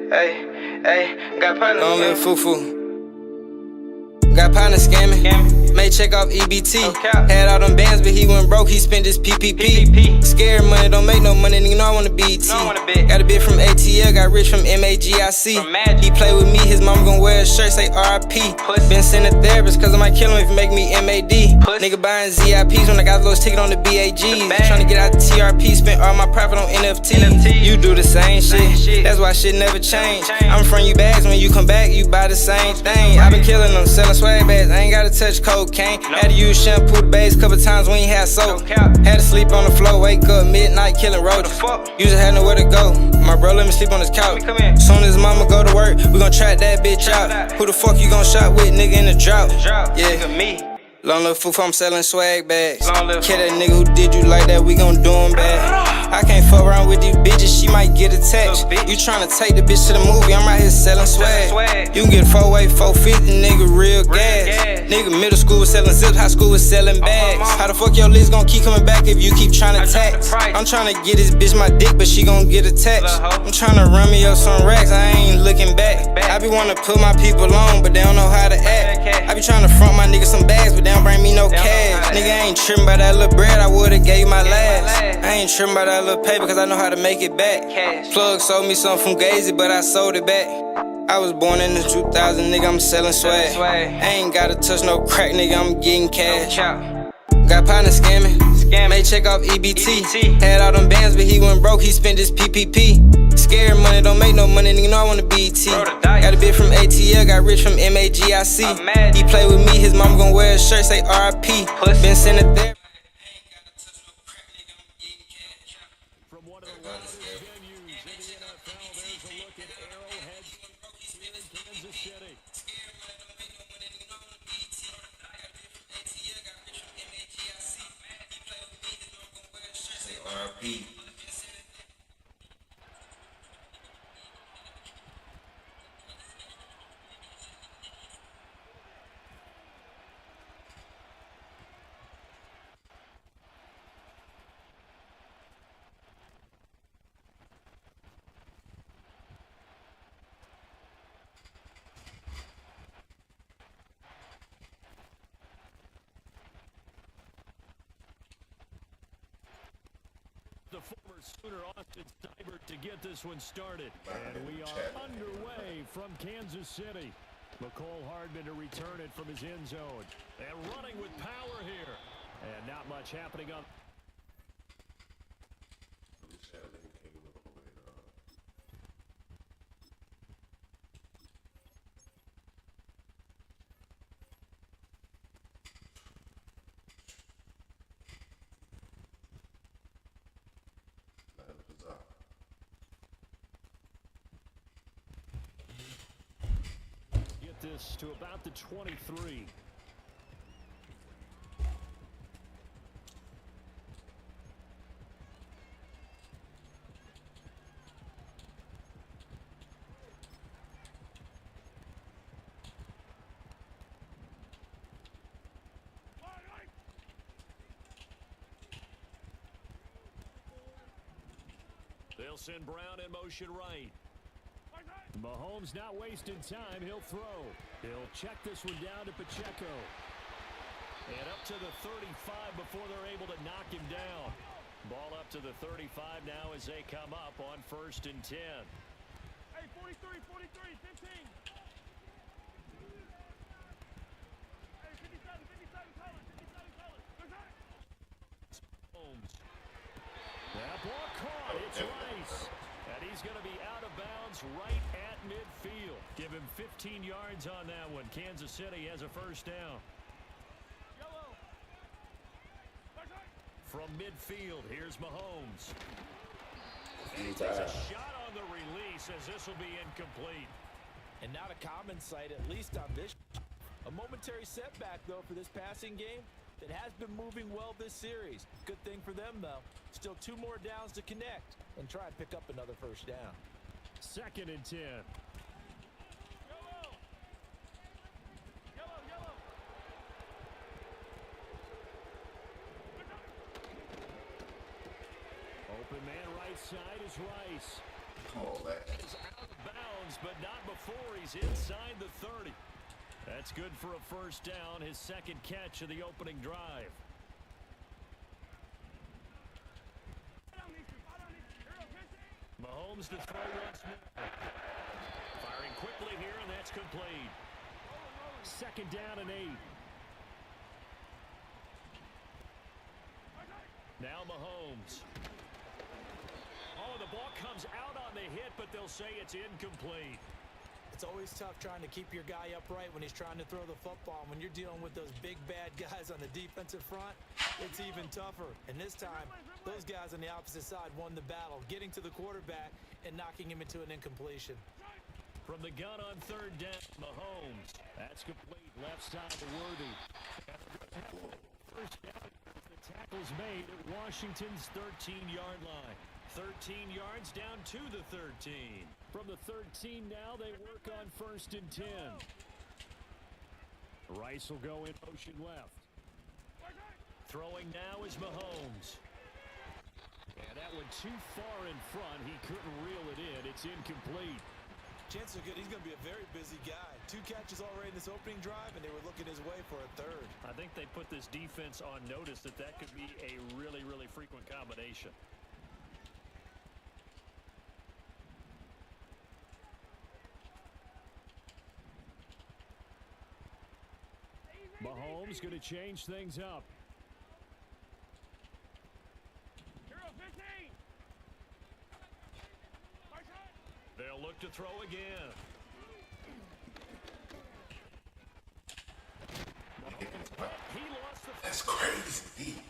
Hey, got partners. Long live Fufu. Got partner scamming. May check off EBT. Had all them bands, but he went broke. He spent his PPP. Scared money, don't make no money. Nigga know I wanna BET. Got a bit from ATL, got rich from MAGIC. He play with me, his mom gon' wear a shirt, say RIP. Been sent a therapist, cause I might kill him if you make me MAD. Nigga buying ZIPs when I got the lowest ticket on the BAGs. Tryna get out the TRP, spent all my profit on NFT. You do the same shit, that's why shit never change. I'm from you bags, when you come back, you buy the same thing. I been killing them, selling swag bags, I ain't gotta touch cocaine. Had to use shampoo the base couple times when you had soap. Had to sleep on the floor, wake up midnight, killing roaches. Usually had nowhere to go, my bro let me sleep on his couch. Soon as mama go to work, we gon' track that bitch out. Who the fuck you gon' shop with, nigga, in the drought? Yeah, me. Long little Fufu, I'm selling swag bags. Kill that nigga who did you like that, we gon' do him bad. I can't fuck around with these bitches, she might get attached. You tryna take the bitch to the movie, I'm right here selling swag. You can get 4-way, 450, nigga, real gas. Nigga, middle school was selling zips, high school was selling bags. How the fuck your list gon' keep coming back if you keep tryna tax? I'm tryna get this bitch my dick, but she gon' get attached. I'm tryna run me up some racks, I ain't looking back. I be wanna put my people on, but they don't know how to act. I be tryna front my niggas some bags, but they don't bring me no cash. Nigga, I ain't trippin' by that little bread, I would've gave you my last. I ain't trippin' by that little paper, cause I know how to make it back. Plug sold me something from Gazy, but I sold it back. I was born in the 2000, nigga, I'm selling swag. I ain't gotta touch no crack, nigga, I'm getting cash. Got partner scamming, may check off EBT. Had all them bands, but he went broke, he spent his PPP. Scared money, don't make no money, nigga know I wanna BET. Got a bit from ATL, got rich from MAGIC. He play with me, his mom gon' wear a shirt, say RIP. Been sent a therapist. From one of the loudest venues in the NFL, there's a look at Arrowhead here in Kansas City. RIP. The former Sooner Austin Seibert to get this one started. And we are underway from Kansas City. McCole Hardman to return it from his end zone. And running with power here. And not much happening on. Get this to about the 23. They'll send Brown in motion right. Mahomes not wasting time. He'll throw. He'll check this one down to Pacheco. And up to the 35 before they're able to knock him down. Ball up to the 35 now as they come up on 1st and 10. Hey, 43, 15. Hey, 57 colors. Holmes. That ball caught. It's Rice. And he's going to be out of bounds right at midfield. Give him 15 yards on that one. Kansas City has a first down. From midfield, here's Mahomes. And he takes a shot on the release as this will be incomplete. And not a common sight, at least on this. A momentary setback, though, for this passing game that has been moving well this series. Good thing for them, though. Still 2 more downs to connect and try and pick up another first down. 2nd and 10. Open man right side is Rice. Oh, that. Is out of bounds He's inside the 30. That's good for a first down, his second catch of the opening drive. Mahomes to throw once more. Firing quickly here, and that's complete. Second down and 8. Now Mahomes. Oh, the ball comes out on the hit, but they'll say it's incomplete. It's always tough trying to keep your guy upright when he's trying to throw the football. When you're dealing with those big, bad guys on the defensive front, it's even tougher. And this time, those guys on the opposite side won the battle, getting to the quarterback and knocking him into an incompletion. From the gun on third down, Mahomes. That's complete. Left side to Worthy. First down as the tackle's made at Washington's 13-yard line. 13 yards down to the 13. From the 13 now, they work on 1st and 10. Rice will go in motion left. Throwing now is Mahomes. And that one too far in front. He couldn't reel it in. It's incomplete. Chances are good he's going to be a very busy guy. 2 catches already in this opening drive, and they were looking his way for a third. I think they put this defense on notice that that could be a really, really frequent combination. Mahomes going to change things up. They'll look to throw again. He lost the. That's crazy.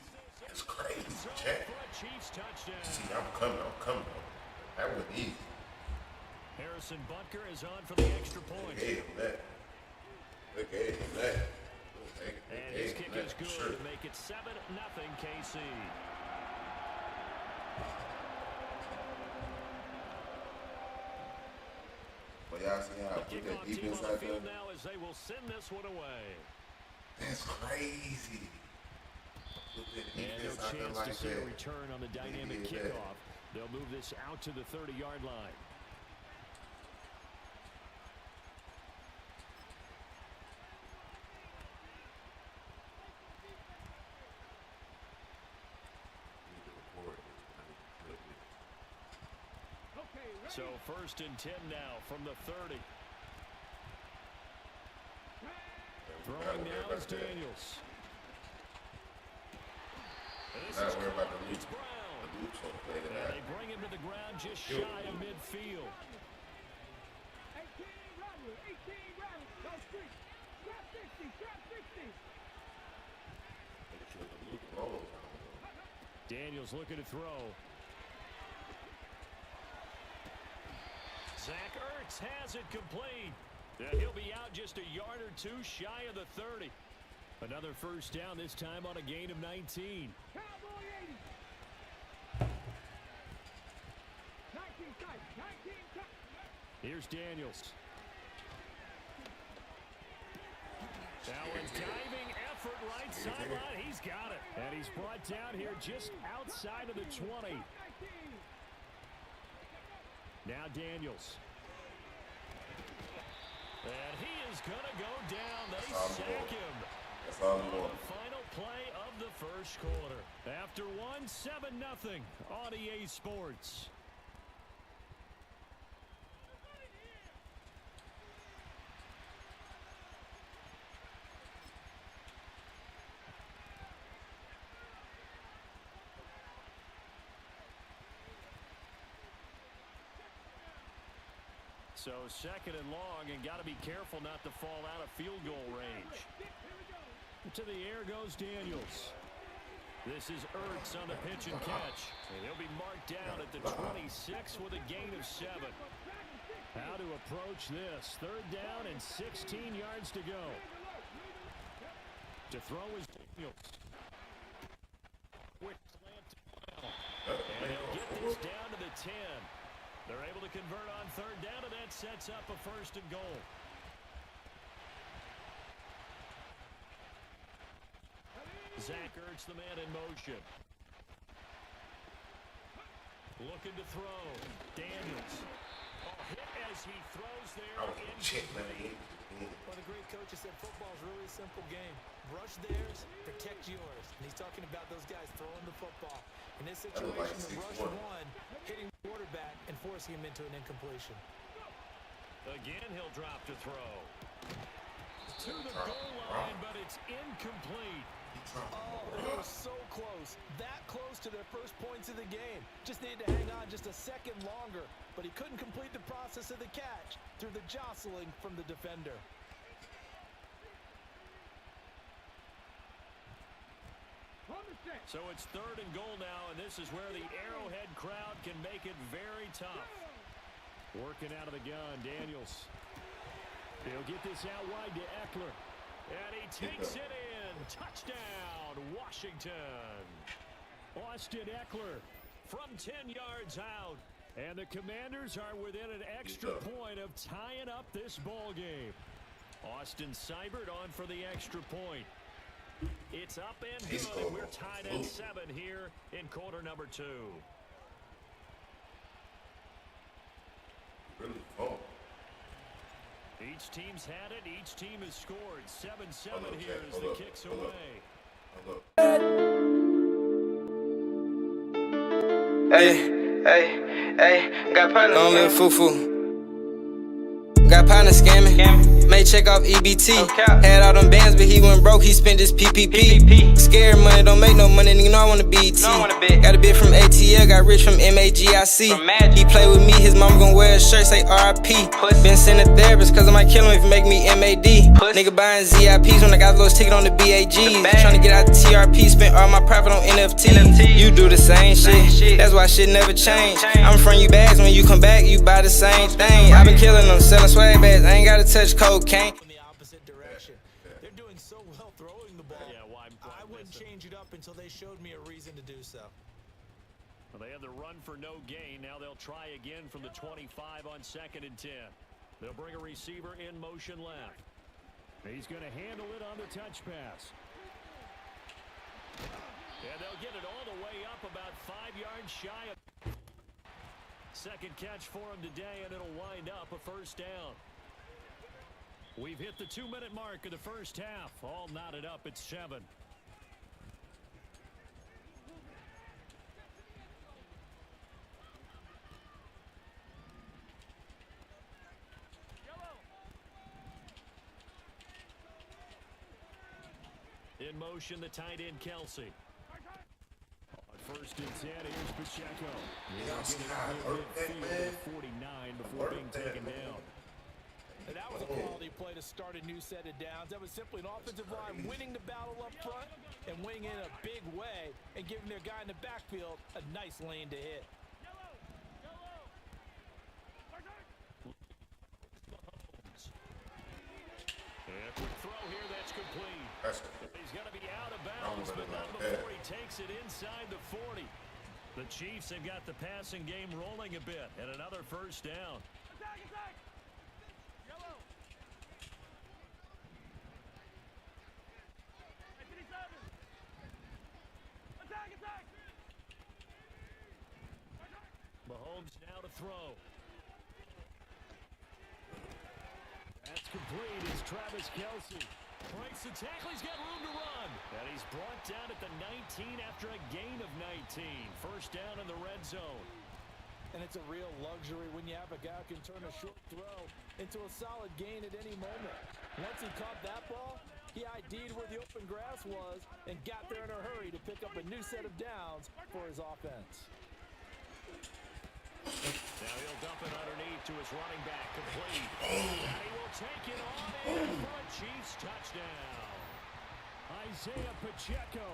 That's crazy, Jack. Chiefs touchdown. See, I'm coming. That was easy. Harrison Butker is on for the extra point. Look at that. And his kick is good to make it 7-0 KC. Well, y'all see how I put that defense out there? Now as they will send this one away. That's crazy. And no chance to see a return on the dynamic kickoff. They'll move this out to the 30-yard line. So 1st and 10 now from the 30. Throwing now is Daniels. Not worry about the loop. It's Brown. The loop's gonna play And that. they bring him to the ground just shy of midfield. 18 Robert, 18 Robert, go street. Strap 60, strap 60. Make sure the loop rolls. Daniels looking to throw. Zach Ertz has it complete. He'll be out just a yard or two shy of the 30. Another first down, this time on a gain of 19. Cowboy 80. 19 tight, 19 tight. Here's Daniels. Allen diving effort right sideline. He's got it. And he's brought down here just outside of the 20. Now Daniels. And he is going to go down. They sack him. That's all we want. Final play of the first quarter. After 1-7-0 on EA Sports. So 2nd and long, and got to be careful not to fall out of field goal range. To the air goes Daniels. This is Ertz on the pitch and catch. And he'll be marked down at the 26 with a gain of 7. How to approach this. 3rd down and 16 yards to go. To throw is Daniels. Quick slant to Brown. And he'll get this down to the 10. They're able to convert on 3rd down, and that sets up a 1st and goal. Zach Ertz, the man in motion. Looking to throw. Daniels. Oh, hit as he throws there. I was gonna check that in. One of the great coaches said football is really a simple game. Rush theirs, protect yours. And he's talking about those guys throwing the football. In this situation, the rush one, hitting the quarterback and forcing him into an incompletion. Again, he'll drop to throw. To the goal line, but it's incomplete. Oh, they were so close. That close to their first points of the game. Just needed to hang on just a second longer. But he couldn't complete the process of the catch through the jostling from the defender. So it's 3rd and goal now, and this is where the Arrowhead crowd can make it very tough. Working out of the gun, Daniels. He'll get this out wide to Eckler. And he takes it in. Touchdown, Washington. Austin Eckler from 10 yards out. And the Commanders are within an extra point of tying up this ball game. Austin Seibert on for the extra point. It's up and good, and we're tied at 7 here in quarter number 2. Really fun. Each team's had it. Each team has scored. 7-7 here as the kicks away. Hey, got partner. Don't live foo-foo. Got partner scamming. May check off EBT. Had all them bands, but he went broke. He spent his PPP. Scared money, don't make no money. Nigga know I wanna be ET. Got a bit from ATL, got rich from MAGIC. He play with me, his mama gon' wear a shirt, say RIP. Been sent a therapist, cause I might kill him if he make me MAD. Nigga buying ZIPs when I got those ticket on the BAGs. Tryna get out the TRP, spent all my profit on NFT. You do the same shit, that's why shit never change. I'm from you bags, when you come back, you buy the same thing. I been killing them, selling swag bags, I ain't gotta touch cocaine. In the opposite direction. They're doing so well throwing the ball. Yeah, why I wouldn't change it up until they showed me a reason to do so. Well, they had the run for no gain. Now they'll try again from the 25 on 2nd and 10. They'll bring a receiver in motion left. He's going to handle it on the touch pass. And they'll get it all the way up about 5 yards shy of. Second catch for him today, and it'll wind up a first down. We've hit the 2-minute mark of the first half. All knotted up at 7. In motion, the tight end, Kelsey. On 1st and 10, here's Pacheco. He'll get it midfield at 49 before being taken down. And that was a quality play to start a new set of downs. That was simply an offensive line winning the battle up front and winning in a big way and giving their guy in the backfield a nice lane to hit. And a quick throw here, that's complete. He's going to be out of bounds, but not before he takes it inside the 40. The Chiefs have got the passing game rolling a bit, and another first down. Mahomes now to throw. That's complete. It's Travis Kelce. Breaks the tackle. He's got room to run. And he's brought down at the 19 after a gain of 19. First down in the red zone. And it's a real luxury when you have a guy who can turn a short throw into a solid gain at any moment. Once he caught that ball, he ID'd where the open grass was and got there in a hurry to pick up a new set of downs for his offense. Now he'll dump it underneath to his running back, complete. And he will take it on in for a Chiefs touchdown. Isaiah Pacheco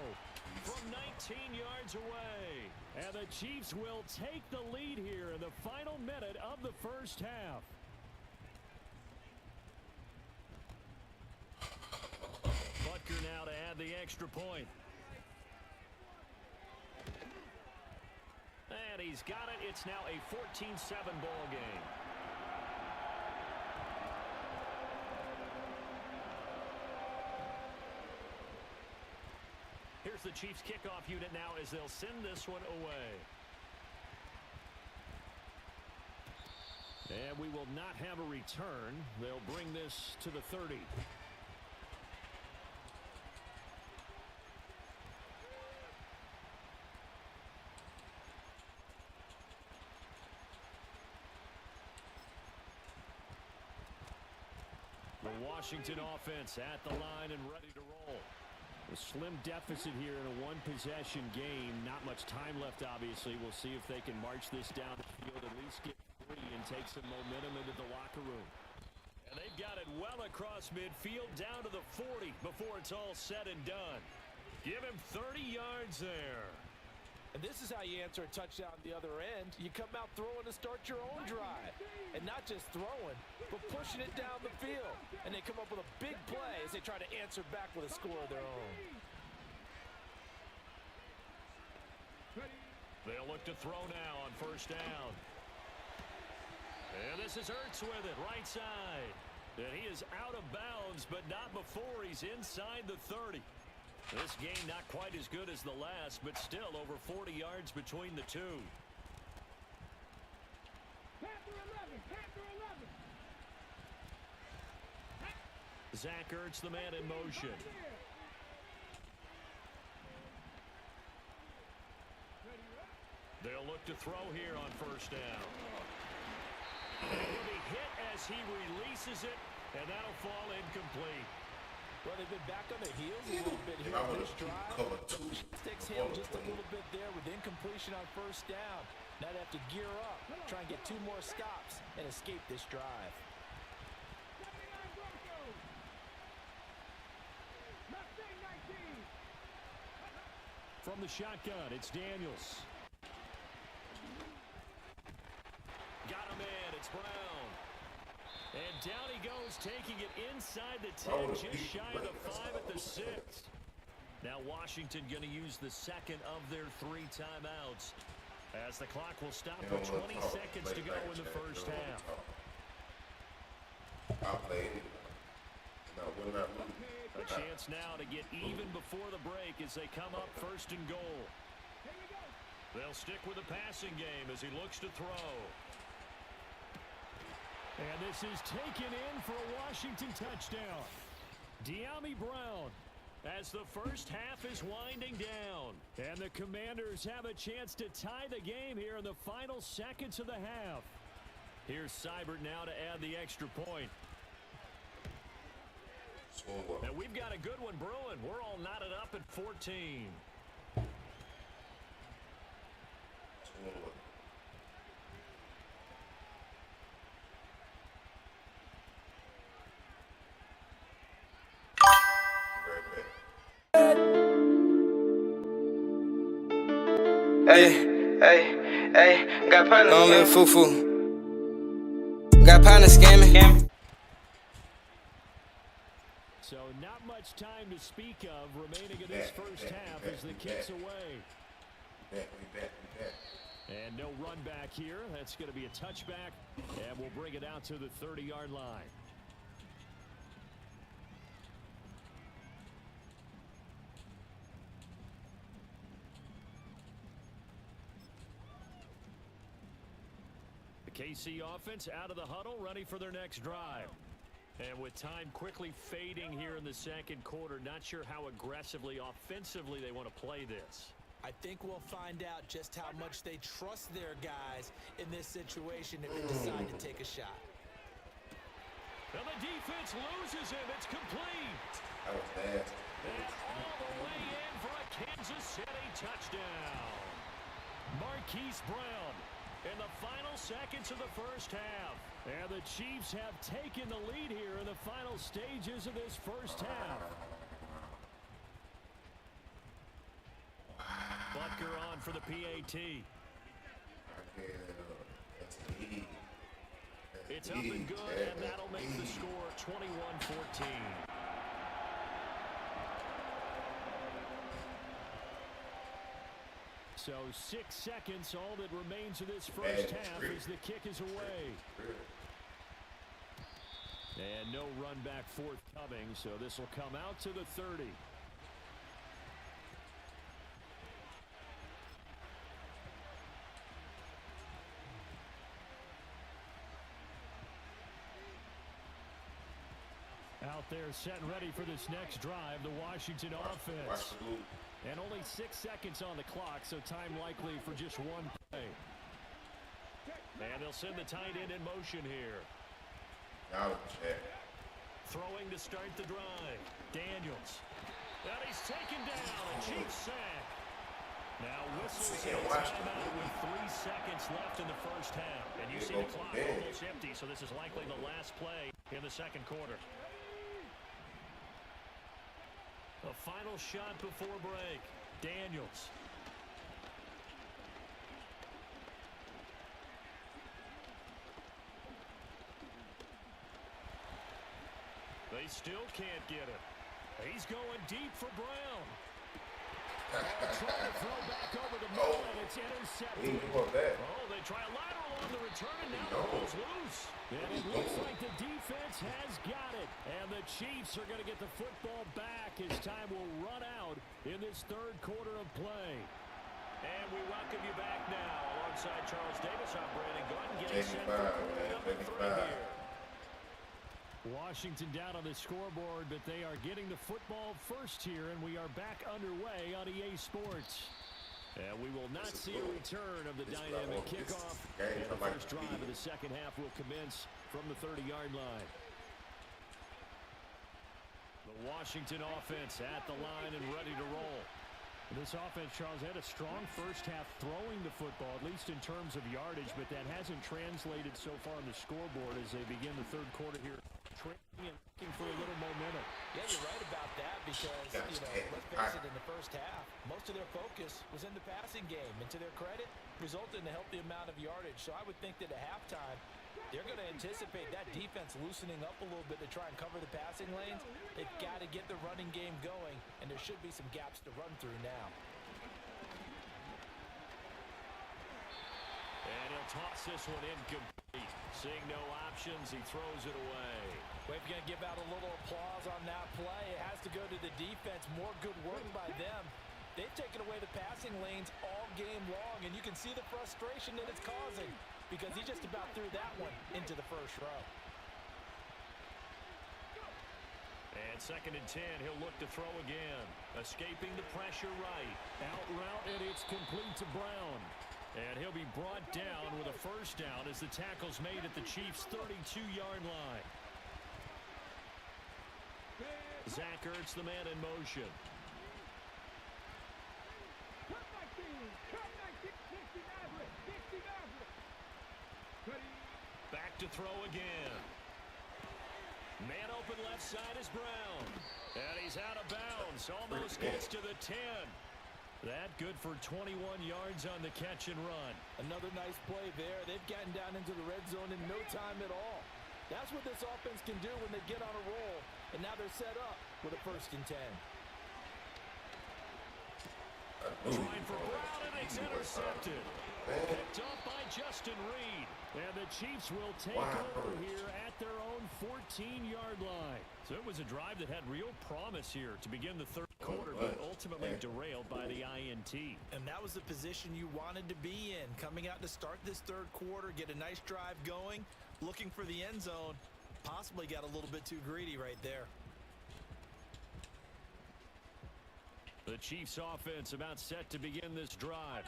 from 19 yards away. And the Chiefs will take the lead here in the final minute of the first half. Butker now to add the extra point. And he's got it. It's now a 14-7 ball game. Here's the Chiefs kickoff unit now as they'll send this one away. And we will not have a return. They'll bring this to the 30. The Washington offense at the line and ready to roll. A slim deficit here in a one-possession game. Not much time left, obviously. We'll see if they can march this down the field, at least get free and take some momentum into the locker room. And they've got it well across midfield, down to the 40 before it's all said and done. Give him 30 yards there. And this is how you answer a touchdown on the other end. You come out throwing to start your own drive. And not just throwing, but pushing it down the field. And they come up with a big play as they try to answer back with a score of their own. They'll look to throw now on first down. And this is Ertz with it, right side. And he is out of bounds, but not before he's inside the 30. This game not quite as good as the last, but still over 40 yards between the two. Zach Ertz, the man in motion. They'll look to throw here on first down. And he'll be hit as he releases it, and that'll fall incomplete. Well, they've been back on their heels a little bit here on this drive. Sticks him just a little bit there with incompletion on first down. Now they have to gear up, try and get 2 more stops, and escape this drive. From the shotgun, it's Daniels. Got him in, it's Brown. And down he goes, taking it inside the 10, just shy of the 5 at the 6. Now Washington going to use the second of their 3 timeouts, as the clock will stop with 20 seconds to go in the first half. A chance now to get even before the break as they come up first and goal. They'll stick with the passing game as he looks to throw. And this is taken in for a Washington touchdown. Dyami Brown, as the first half is winding down. And the Commanders have a chance to tie the game here in the final seconds of the half. Here's Seibert now to add the extra point. And we've got a good one brewing. We're all knotted up at 14. Hey, got partner on me foo-foo. Got partner scamming. So not much time to speak of remaining in this first half as the kick's away. And no run back here. That's going to be a touchback, and we'll bring it out to the 30-yard line. KC offense out of the huddle, ready for their next drive. And with time quickly fading here in the second quarter, not sure how aggressively, offensively they want to play this. I think we'll find out just how much they trust their guys in this situation if they decide to take a shot. And the defense loses him. It's complete. And all the way in for a Kansas City touchdown. Marquise Brown in the final seconds of the first half. And the Chiefs have taken the lead here in the final stages of this first half. Butker on for the PAT. It's up and good, and that'll make the score 21-14. So 6 seconds, all that remains of this first half as the kick is away. And no run back forthcoming, so this will come out to the 30. out there setting ready for this next drive, the Washington offense. Watch the move. And only 6 seconds on the clock, so time likely for just one play. And they'll send the tight end in motion here. Now check. Throwing to start the drive. Daniels. And he's taken down. A Chiefs sack. Now whistles and a timeout with 3 seconds left in the first half. And you see the clock almost empty, so this is likely the last play in the second quarter. A final shot before break. Daniels. They still can't get it. He's going deep for Brown. Trying to throw back over the middle, and it's intercepted. Oh, they try a lateral on the return, and now the ball's loose. And it looks like the defense has got it. And the Chiefs are going to get the football back as time will run out in this third quarter of play. And we welcome you back now. Alongside Charles Davis, I'm Brandon Gordon, getting set for number 3 here. Washington down on the scoreboard, but they are getting the football first here, and we are back underway on EA Sports. And we will not see a return of the dynamic kickoff. And the first drive of the second half will commence from the 30-yard line. The Washington offense at the line and ready to roll. This offense, Charles, had a strong first half throwing the football, at least in terms of yardage, but that hasn't translated so far on the scoreboard as they begin the third quarter here. Training and looking for a little momentum. Yeah, you're right about that because, let's face it, in the first half, most of their focus was in the passing game. And to their credit, resulted in a healthy amount of yardage. So I would think that at halftime, they're going to anticipate that defense loosening up a little bit to try and cover the passing lanes. They've got to get the running game going, and there should be some gaps to run through now. And he'll toss this one incomplete. Seeing no options, he throws it away. We're going to give out a little applause on that play. It has to go to the defense. More good work by them. They've taken away the passing lanes all game long, and you can see the frustration that it's causing because he just about threw that one into the first row. And 2nd and 10, he'll look to throw again. Escaping the pressure right. Out route, and it's complete to Brown. And he'll be brought down with a first down as the tackle's made at the Chiefs' 32-yard line. Zach Ertz, the man in motion. Back to throw again. Man open left side is Brown. And he's out of bounds. Almost gets to the 10. That good for 21 yards on the catch and run. Another nice play there. They've gotten down into the red zone in no time at all. That's what this offense can do when they get on a roll. And now they're set up with a 1st and 10. Trying for Brown, and it's intercepted. Picked up by Justin Reed. And the Chiefs will take over here at their own 14-yard line. So it was a drive that had real promise here to begin the third quarter, but ultimately derailed by the INT. And that was the position you wanted to be in. Coming out to start this third quarter, get a nice drive going, looking for the end zone. Possibly got a little bit too greedy right there. The Chiefs offense about set to begin this drive.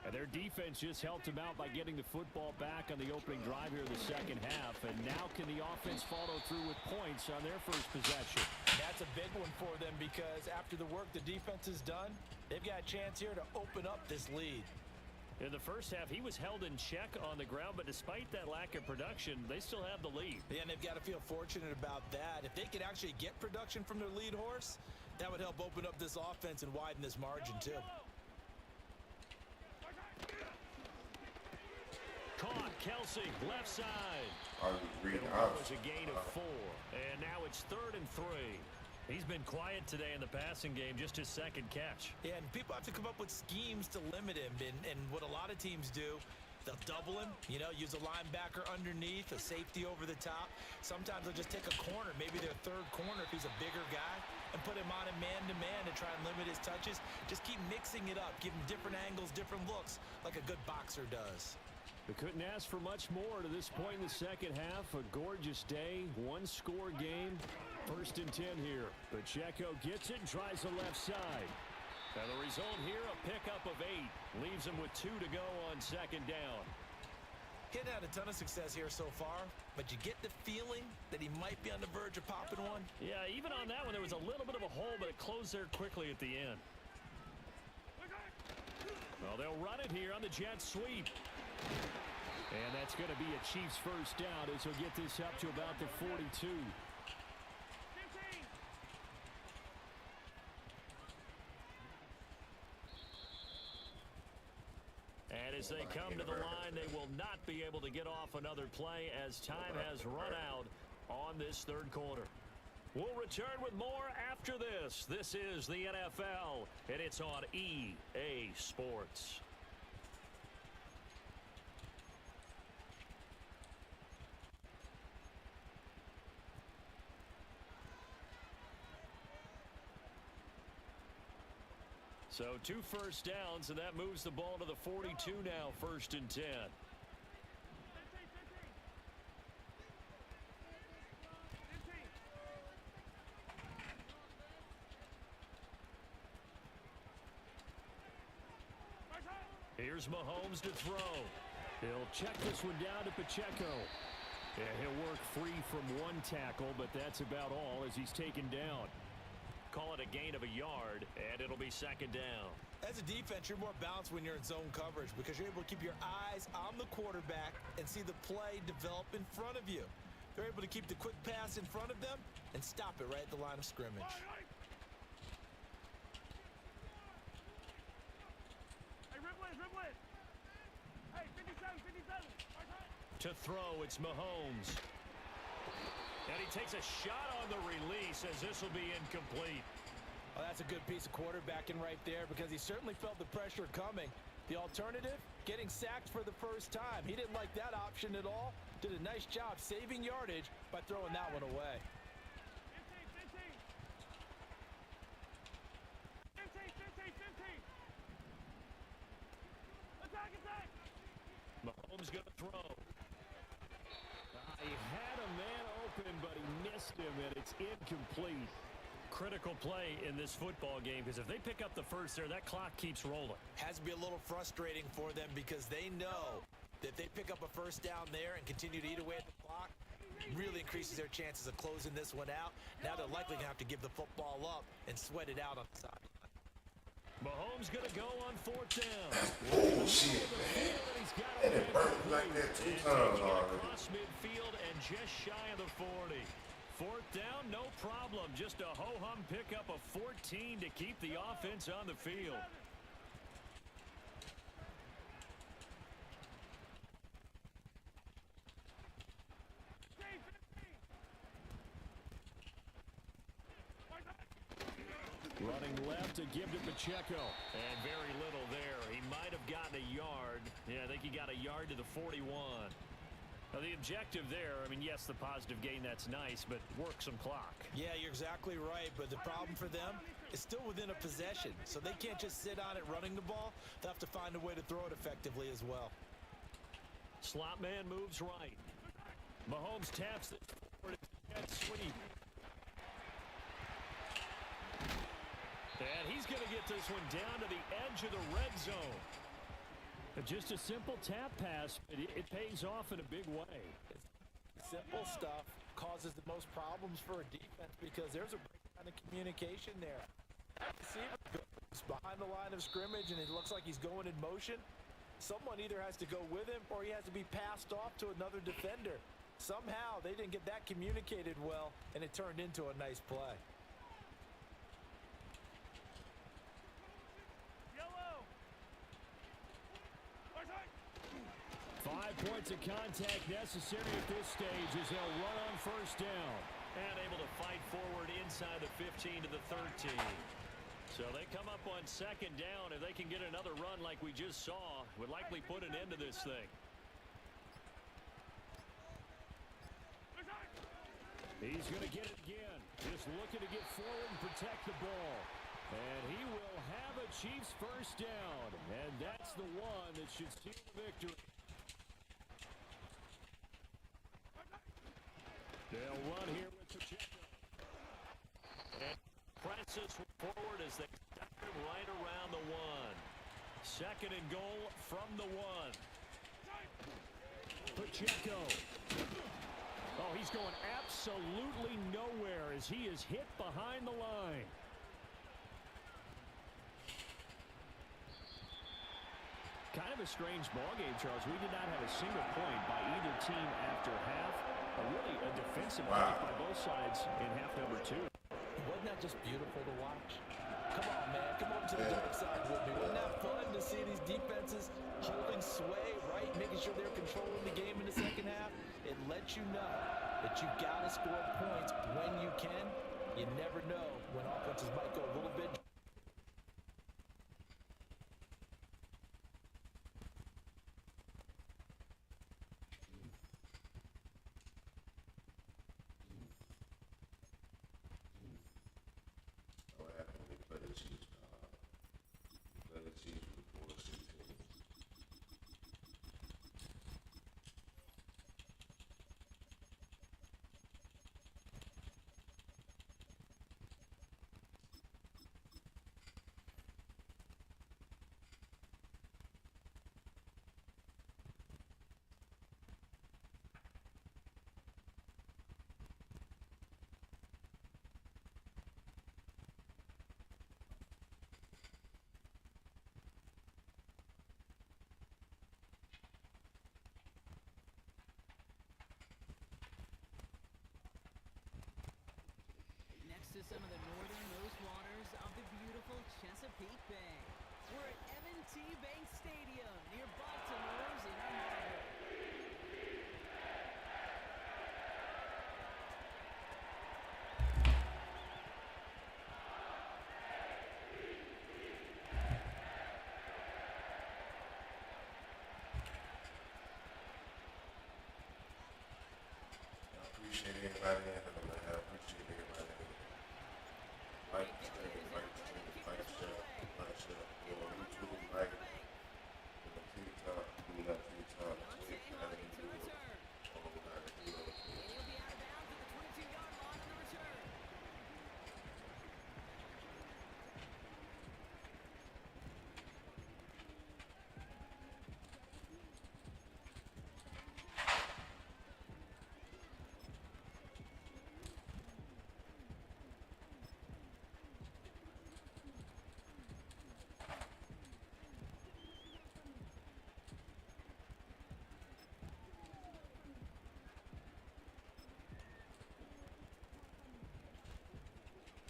And their defense just helped them out by getting the football back on the opening drive here in the second half. And now can the offense follow through with points on their first possession? That's a big one for them because after the work the defense has done, they've got a chance here to open up this lead. In the first half, he was held in check on the ground, but despite that lack of production, they still have the lead. Yeah, and they've got to feel fortunate about that. If they could actually get production from their lead horse, that would help open up this offense and widen this margin too. Caught, Kelsey, left side. It was a gain of 4, and now it's 3rd and 3. He's been quiet today in the passing game, just his second catch. Yeah, and people have to come up with schemes to limit him, and what a lot of teams do, they'll double him, use a linebacker underneath, a safety over the top. Sometimes they'll just take a corner, maybe their 3rd corner if he's a bigger guy, and put him on a man-to-man to try and limit his touches. Just keep mixing it up, give him different angles, different looks, like a good boxer does. They couldn't ask for much more to this point in the second half. A gorgeous day, one-score game. 1st and 10 here. Pacheco gets it and tries the left side. And the result here, a pickup of 8. Leaves him with 2 to go on 2nd down. Getting had a ton of success here so far, but you get the feeling that he might be on the verge of popping one. Yeah, even on that one, there was a little bit of a hole, but it closed there quickly at the end. Well, they'll run it here on the jet sweep. And that's going to be a Chiefs 1st down as he'll get this up to about the 42. And as they come to the line, they will not be able to get off another play as time has run out on this 3rd quarter. We'll return with more after this. This is the NFL, and it's on EA Sports. So 2 first downs, and that moves the ball to the 42 now, 1st and 10. Here's Mahomes to throw. He'll check this one down to Pacheco. Yeah, he'll work free from one tackle, but that's about all as he's taken down. Call it a gain of a yard, and it'll be 2nd down. As a defense, you're more balanced when you're in zone coverage because you're able to keep your eyes on the quarterback and see the play develop in front of you. They're able to keep the quick pass in front of them and stop it right at the line of scrimmage. Hey, Riblet! Hey, 57! To throw, it's Mahomes. And he takes a shot on the release as this will be incomplete. Oh, that's a good piece of quarterbacking right there because he certainly felt the pressure coming. The alternative, getting sacked for the first time. He didn't like that option at all. Did a nice job saving yardage by throwing that one away. 15! Attack! Mahomes going to throw. He had a man open, but he missed him, and it's incomplete. Critical play in this football game because if they pick up the first there, that clock keeps rolling. Has to be a little frustrating for them because they know that if they pick up a first down there and continue to eat away at the clock, really increases their chances of closing this one out. Now they're likely going to have to give the football up and sweat it out on the sideline. Mahomes going to go on 4th down. Bullshit, man. And it burnt like that 2 times already. Across midfield and just shy of the 40. 4th down, no problem. Just a ho-hum pickup of 14 to keep the offense on the field. Running left to give to Pacheco. And very little there. He might have gotten a yard. Yeah, I think he got a yard to the 41. Now, the objective there, I mean, yes, the positive gain, that's nice, but work some clock. Yeah, you're exactly right, but the problem for them is still within a possession, so they can't just sit on it running the ball. They'll have to find a way to throw it effectively as well. Slot man moves right. Mahomes taps it forward. Jet sweep. And he's going to get this one down to the edge of the red zone. Just a simple tap pass, but it pays off in a big way. Simple stuff causes the most problems for a defense because there's a breakdown in communication there. That receiver goes behind the line of scrimmage and it looks like he's going in motion. Someone either has to go with him or he has to be passed off to another defender. Somehow they didn't get that communicated well and it turned into a nice play. 5 points of contact necessary at this stage as they'll run on 1st down. And able to fight forward inside the 15 to the 13. So they come up on 2nd down. If they can get another run like we just saw, would likely put an end to this thing. He's going to get it again. Just looking to get forward and protect the ball. And he will have a Chiefs 1st down. And that's the one that should seal the victory. They'll run here with Pacheco. And presses forward as they stop him right around the 1. Second and goal from the 1. Pacheco. Oh, he's going absolutely nowhere as he is hit behind the line. Kind of a strange ballgame, Charles. We did not have a single point by either team after half. Really a defensive fight by both sides in half number 2. Wasn't that just beautiful to watch? Come on, man. Come over to the dark side with me. Wasn't that fun to see these defenses holding sway, right? Making sure they're controlling the game in the second half. It lets you know that you got to score points when you can. You never know when offenses might go a little bit. What happened? We played the Chiefs. Played the Chiefs before the team. Next to some of the northernmost waters of the beautiful Chesapeake Bay. We're at M&T Bank Stadium near Baltimore's Inner Harbor. I appreciate everybody in here, man. I appreciate everybody in here. Like, share, go on YouTube, like, go on TikTok, do that TikTok, Twitter, how you do it. Oh, how to do it. And he'll be out of bounds at the 22-yard line on the return.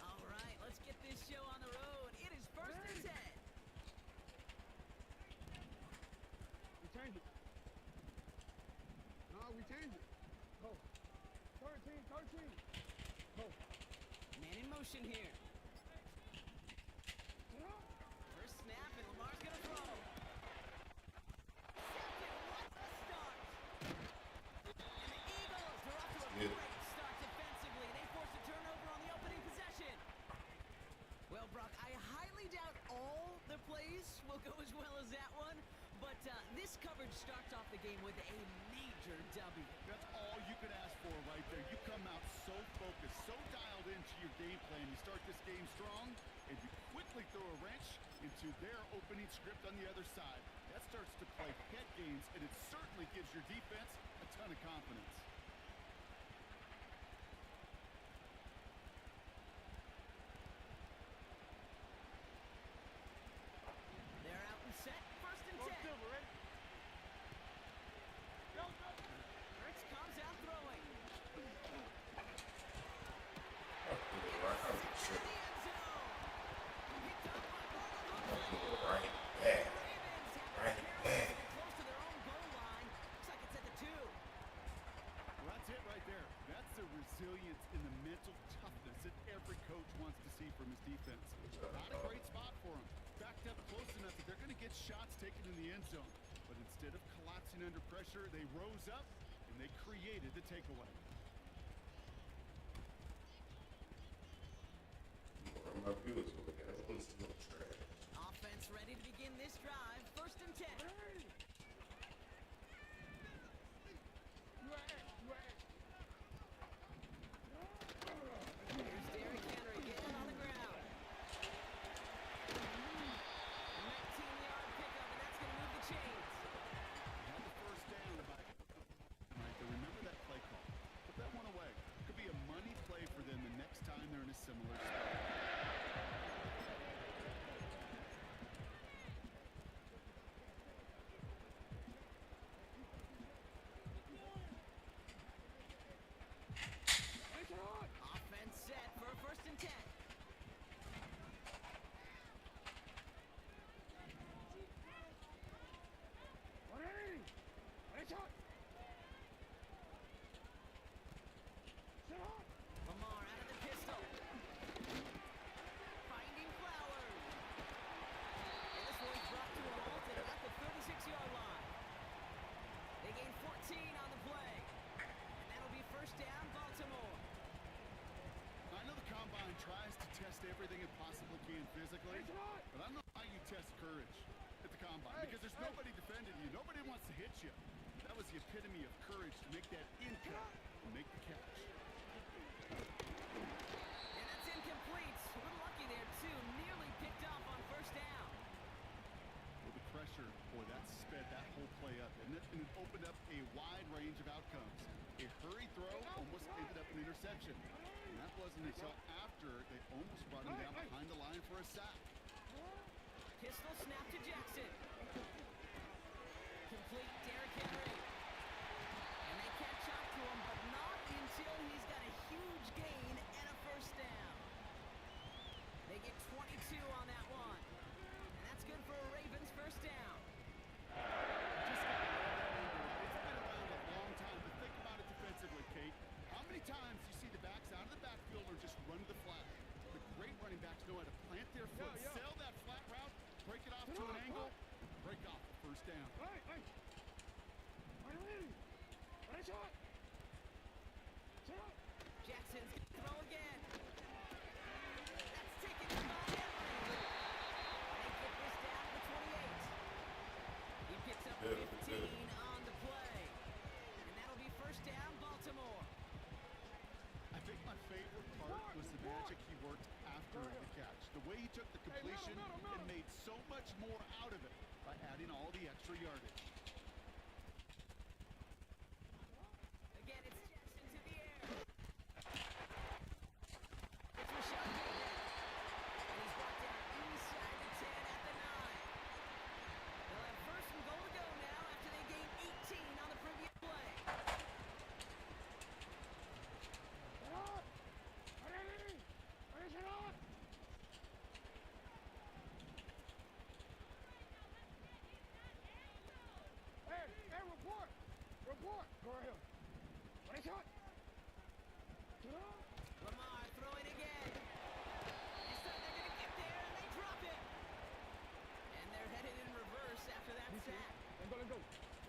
All right, let's get this show on the road. It is 1st and 10. We change it. No, we change it. Go. 13. Go. Man in motion here. First snap, and Lamar's going to throw. Second, what a start. And the Eagles are off to a Yeah. great start defensively. They force a turnover on the opening possession. Well, Brock, I highly doubt all the plays will go as well as that one, but this coverage starts off the game with a major W. That's all you could ask for right there. You come out so focused, so dialed into your game plan. You start this game strong, and you quickly throw a wrench into their opening script on the other side. That starts to play head games, and it certainly gives your defense a ton of confidence. They're out and set. 1st and 10. Fritz comes out throwing. Shit. The end zone. Picked up by Ronald Right back. Ravens have Right it back. close to their own goal line. Looks like it's at the 2. Well, that's it right there. That's the resilience and the mental toughness that every coach wants to see from his defense. Not a great spot for them. Backed up close enough that they're going to get shots taken in the end zone. But instead of collapsing under pressure, they rose up and they created the takeaway. My viewers over there, everyone's still trash. Offense ready to begin this drive. 1st and 10. physically, but I don't know how you test courage at the combine because there's nobody defending you. Nobody wants to hit you. That was the epitome of courage to make that in cut and make the catch. And that's incomplete. A little lucky there, too. Nearly picked off on first down. Well, the pressure, boy, that sped that whole play up, and it opened up a wide range of outcomes. A hurry throw almost ended up an interception. And that wasn't until after they almost brought him down behind the line for a sack. Pistol snap to Jackson. Complete Derrick Henry. And they catch up to him, but not until he's got a huge gain and a first down. They get 22 on that one. And that's good for a Ravens first down. Just got to love that angle. It's been around a long time, but think about it defensively, Kate. How many times you see the backs out of the backfield or just run to the flat? The great running backs know how to plant their foot, sail that flat route, break it off to an angle, break off the first down. Jackson's going to throw again. That's taken in by Henry. They get this down to the 28. He picks up 15 on the play. And that'll be first down, Baltimore. I think my favorite part was the magic he worked after the catch. The way he took the completion and made so much more out of it by adding all the extra yardage. Again, it's Jackson to the air. It's Rashad Bateman. And he's brought down inside the 10 at the 9. They'll have first and goal to go now after they gained 18 on the previous play. Report. Go ahead. What is it? Lamar throwing again. This time they're going to get there, and they drop it. And they're headed in reverse after that sack. Let's go.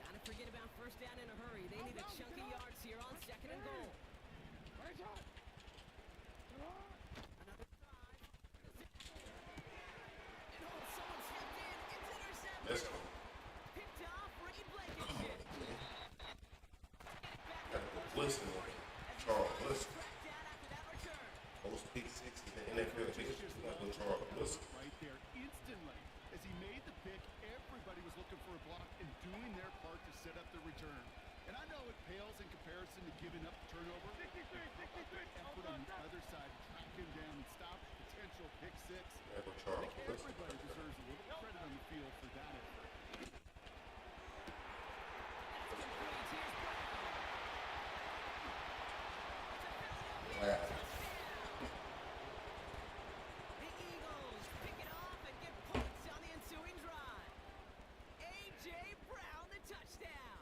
Gotta forget about first down in a hurry. They need a chunk of yards here on second and goal. What is it? Another drive. And oh, someone stepped in. It's intercepted. Let's go. Picked off Ricky Blankenship. Listen, Charles, listen. Tracked down after that return. Most pick six in the NFL history is not good Charles. Listen. Right there, instantly. As he made the pick, everybody was looking for a block and doing their part to set up the return. And I know it pales in comparison to giving up the turnover. Effort on the other side, track him down and stop the potential pick six. That's what I Charles. think Listen. everybody deserves a little credit on the field for that effort. That's complete. Here's Brown. Wow. The Eagles pick it off and get points on the ensuing drive. A.J. Brown, the touchdown.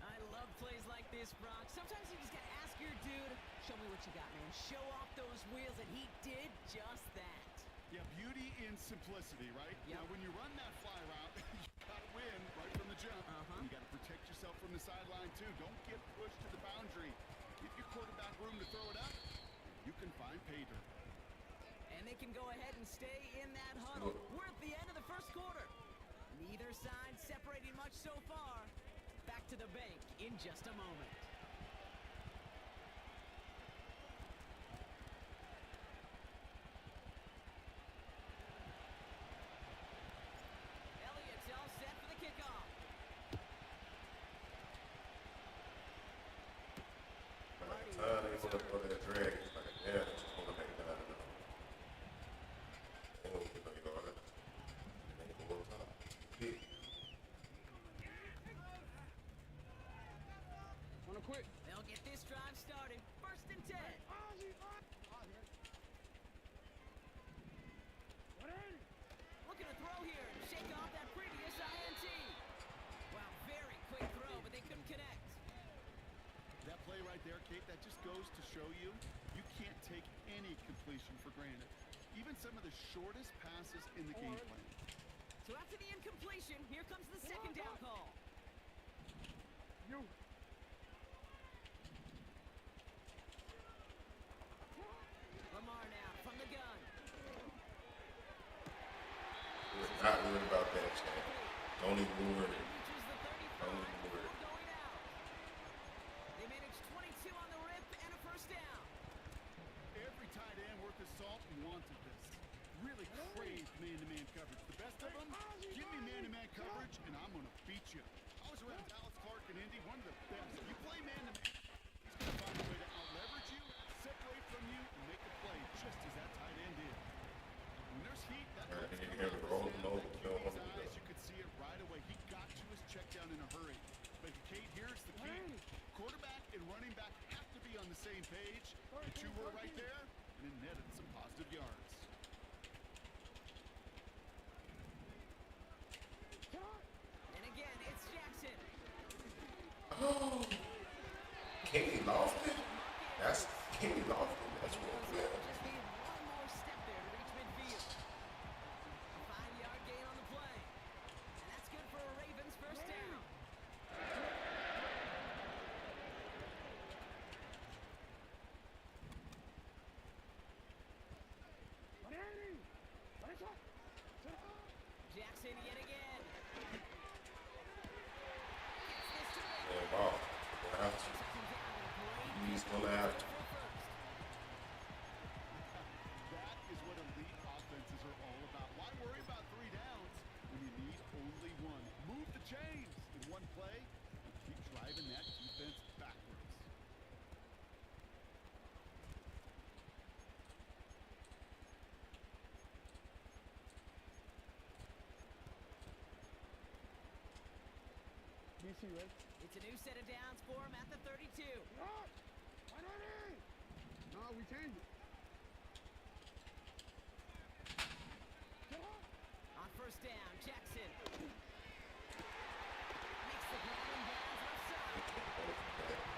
I love plays like this, Brock. Sometimes you just got to ask your dude, show me what you got, man. Show off those wheels, and he did just that. Yeah, beauty in simplicity, right? Yep. Now, when you run that fly route, you got to win right from the jump. And you got to protect yourself from the sideline, too. Don't get pushed to the boundary. Give your quarterback room to throw it up. You can find pay dirt. And they can go ahead and stay in that huddle. We're at the end of the first quarter. Neither side separating much so far. Back to the bank in just a moment. Elliott's all set for the kickoff. By the time they want to go that drag, it's like, yeah, it's just going to make that. They don't get no yard. They ain't going to top. Big. Wanna quit? They'll get this drive started. First and 10. Looking to throw here and shake off that previous INT. Wow, very quick throw, but they couldn't connect. That play right there, Kate, that just goes to show you, you can't take any completion for granted. Even some of the shortest passes in the game plan. So after the incompletion, here comes the second down call. You. Lamar now from the gun. Don't even worry. Reaches the 35 Don't even worry. before going out. They managed 22 on the rip and a first down. Every tight end worth his salt wanted this. Really craved man-to-man coverage. The best of them, give me man-to-man coverage, and I'm going to beat you. I was around Dallas Clark and Indy, one of the best. You play man-to-man, he's going to find a way to out-leverage you, separate from you, and make a play just as that tight end did. When there's heat, that Alright, helps you come hear out me of roll the them snap. over. You don't want QB's to do eyes, that. you could see it right away. He got to his check down in a hurry. But Kate, here's the key. Quarterback and running back have to be on the same page. The two were right there, and it netted some positive yards. And again, it's Jackson. Oh, Kenny Lofton? That's Kenny Lofton. That's what I'm saying. Just needed one more step there to reach midfield. A 5-yard gain on the play. And that's good for a Ravens first down. Jackson yet again. Gets this to Ravens. Yeah, wow. Gonna have to. Took him down with a great He's gonna have to. for first. That is what elite offenses are all about. Why worry about 3 downs when you need only one? Move the chains in one play and keep driving that defense backwards. It's a new set of downs for him at the 32. No, we changed it. On first down, Jackson makes the grab and bounds left side.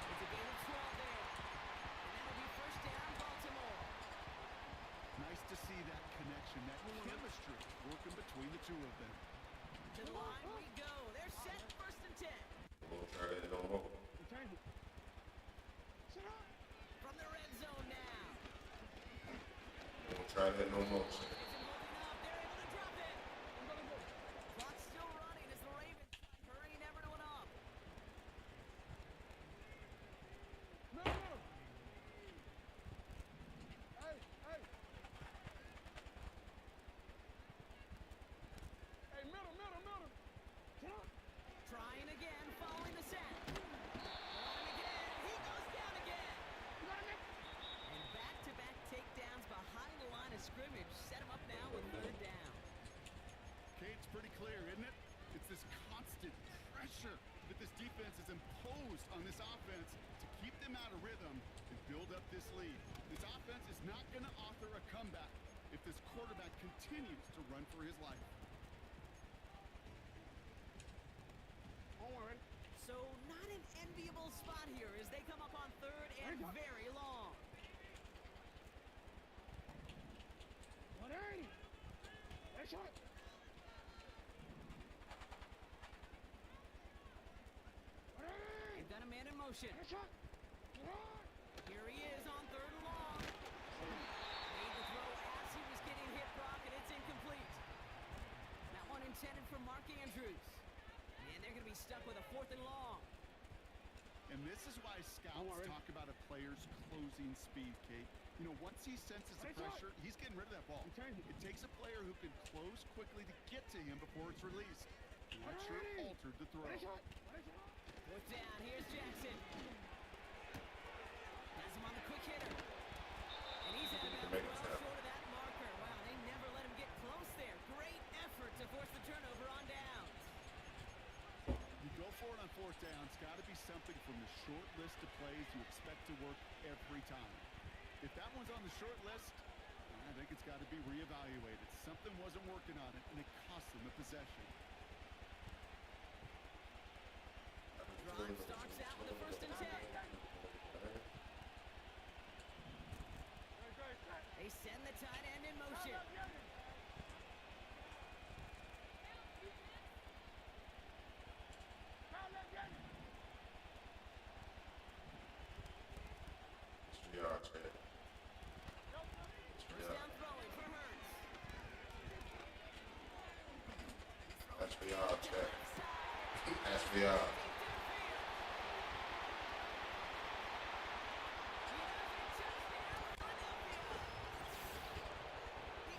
It's a gain of 12 there. And that'll be first down, Baltimore. Nice to see that connection, that chemistry working between the two of them. To the line we go. They're set, first and 10. We'll try that no more. We changed it. From the red zone now. We'll try that no more. Isn't holding up. They're able to drop it. Clock's still running as the Ravens hurrying everyone up. No. Hey. Hey, middle. Trying again, following the set. Throwing again. He goes down again. And back-to-back takedowns behind the line of scrimmage set him up now with third down. Kate's pretty clear, isn't it? It's this constant pressure that this defense has imposed on this offense to keep them out of rhythm and build up this lead. This offense is not going to author a comeback if this quarterback continues to run for his life. So not an enviable spot here as they come up on third and very long. 180. Nice shot. They've got a man in motion. Nice shot. Here he is on third and long. Made the throw as he was getting hit, Brock, and it's incomplete. That one intended for Mark Andrews. And they're going to be stuck with a fourth and long. And this is why scouts talk about a player's closing speed, Kate. You know, once he senses the pressure, he's getting rid of that ball. It takes a player who can close quickly to get to him before it's released. And that sure altered the throw. Fourth down, here's Jackson. Has him on the quick hitter. And he's out of bounds well short of that marker. Wow, they never let him get close there. Great effort to force the turnover on downs. You go for it on fourth down. It's got to be something from the short list of plays you expect to work every time. If that one's on the short list, I think it's got to be reevaluated. Something wasn't working on it, and it cost them a possession. Drive starts out with a first and 10. They send the tight end in motion. First down throwing for Hurts. That's for y'all, check. Yeah. The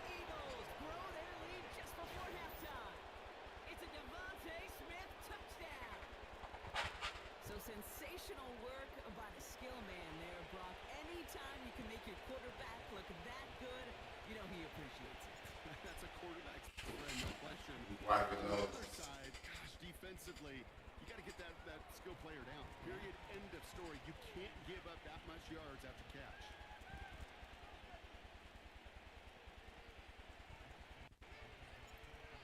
Eagles grow their lead just before halftime. It's a Devontae Smith touchdown. So sensational work by the skill man there, Brock. Anytime you can make your quarterback look that good, you know he appreciates it. That's a quarterback's friend, no question. Wiping On the those. other side, gosh, defensively, you got to get that skill player down. Period. End of story. You can't give up that much yards after catch.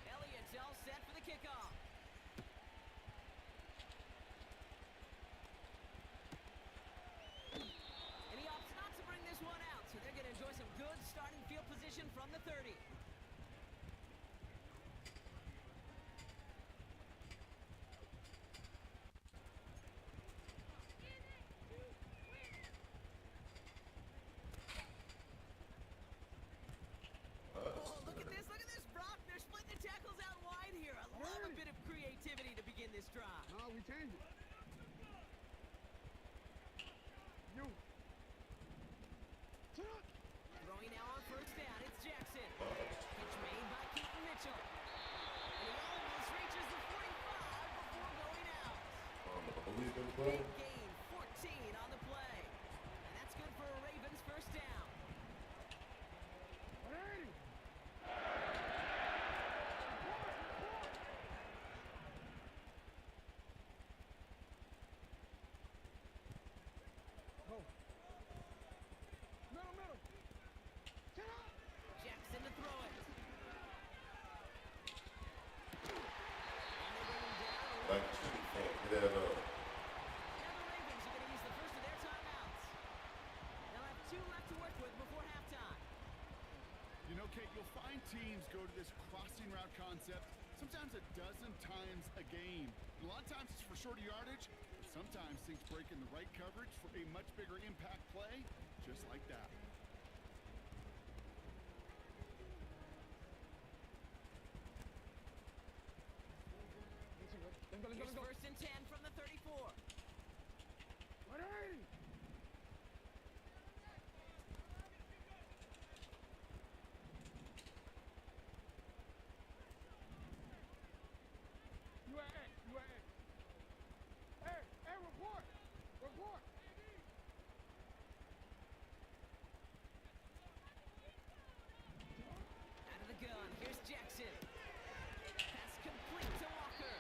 Elliott's all set for the kickoff. And he opts not to bring this one out, so they're going to enjoy some good starting field position from the 30. Oh, look at this, Brock. They're splitting the tackles out wide here. I love a bit of creativity to begin this drive. No, we changed it. You. Throwing now on first down, it's Jackson. Pitch made by Keaton Mitchell. And he almost reaches the 45 before going out. Who's gonna Big play? gain, 14 on the play. And that's good for a Ravens first down. 180. Go. Middle. Get up. Jackson to throw it. And they bring him down. Like, you can't get that up. Now the Ravens are going to use the first of their timeouts. They'll have 2 left to work with before halftime. You know, Kate, you'll find teams go to this crossing route concept sometimes a dozen times a game. And a lot of times it's for shorter yardage, but sometimes things break in the right coverage for a much bigger impact play, just like that. Here's first and 10 from the 34. 180. UAA. Hey, report. Out of the gun, here's Jackson. Pass complete to Walker.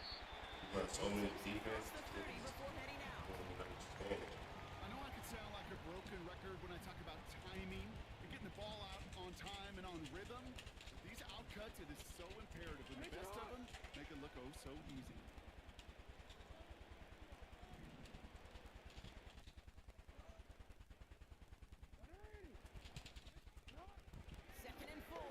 You got so many defense. Across the 30 before heading out. I know I could sound like a broken record when I talk about timing and getting the ball out on time and on rhythm. But these outcuts, it is so imperative. And the best of them make it look oh so easy. Second and 4. And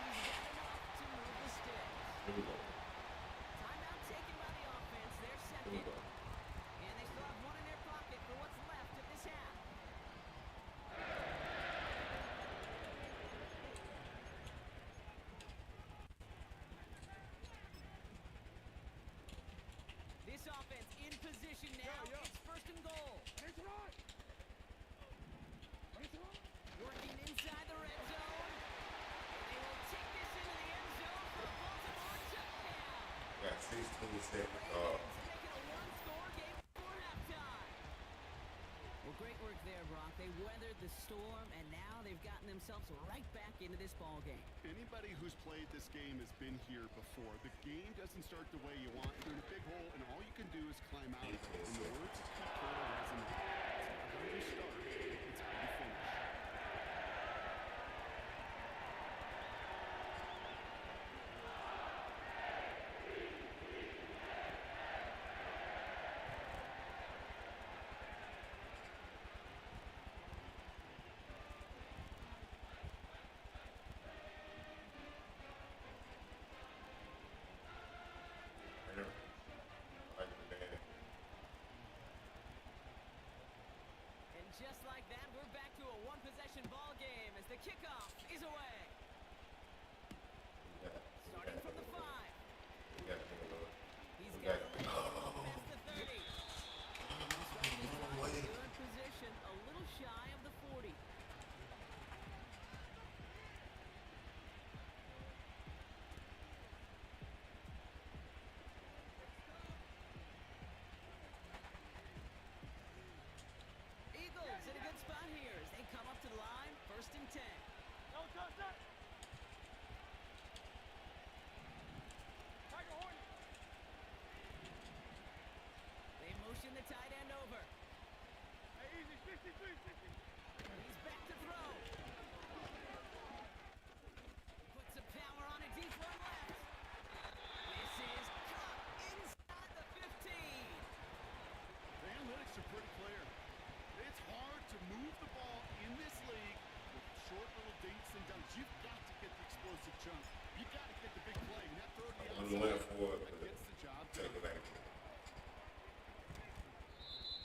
he's got enough to move the sticks. Here we go. Timeout taken by the offense, their Here second. we go. And they still have one in their pocket for what's left of this half. This offense in position now. It's first and goal. Working inside the red zone. And they will take this into the end zone for a Baltimore touchdown. Got 16 seconds. Ravens making a one-score game before halftime. Well, great work there, Brock. They weathered the storm, and now they've gotten themselves right back into this ball game. Anybody who's played this game has been here before. The game doesn't start the way you want. You're in a big hole, and all you can do is climb out of it. In the words of Pete Carroll resonate. It's not how you start, it's how you finish. Like the man. And just like that, we're back to a one-possession ball game as the kickoff is away. He's back to throw. Puts some power on it. Deep one left. This is caught inside the 15. The analytics are pretty clear. It's hard to move the ball in this league with short little dinks and dunks. You've got to get the explosive chunk. You've got to get the big play. And that throw to the I'm outside went for it, that but gets the job take done. it back.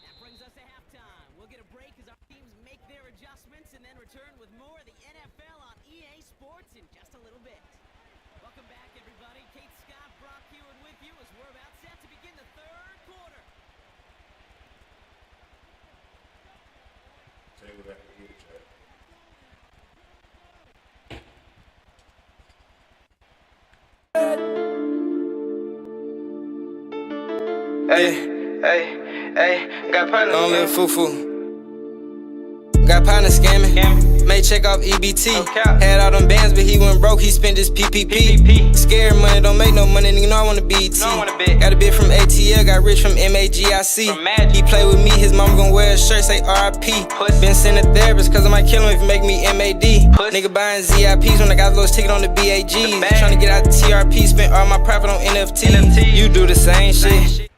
That brings us to halftime. We'll get a break as our teams make their adjustments and then return with more of the NFL on EA Sports in just a little bit. Welcome back, everybody. Kate Scott, Brock Hewitt with you as we're about set to begin the third quarter. Take it back to you, Chad. Hey, got partner. Don't live foo-foo. Got partner scamming. May check off EBT. Had all them bands, but he went broke. He spent his PPP. Scared money, don't make no money. Nigga know I wanna be ET. Got a bit from ATL, got rich from MAGIC. He play with me, his mama gon' wear a shirt, say RIP. Been sent a therapist, cause I might kill him if you make me MAD. Nigga buying ZIPs when I got those ticket on the BAGs. Tryna get out the TRP, spent all my profit on NFT. You do the same shit.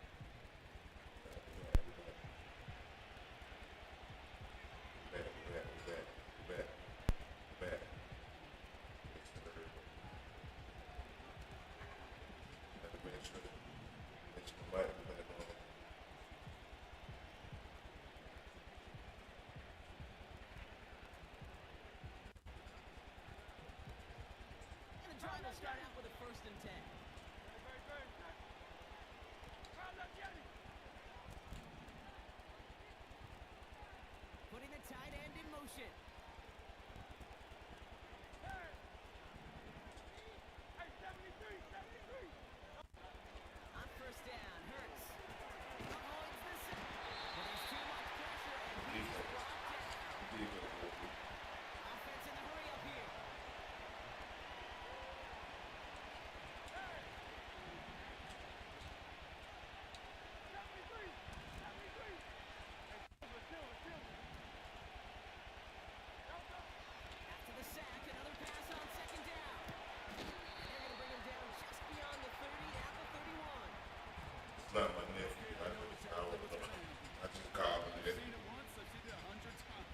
And the drive will start out with a 1st and 10. Putting the tight end in motion. On 1st down, Hurts. Avoids the sack. But there's too much pressure and he's brought down. Offense in the hurry up here. After the sack, another pass on 2nd down. And they're going to bring him down just beyond the 30 at the 31. It's not my nephew. I just called him. I've seen it once, I've seen it 100 times.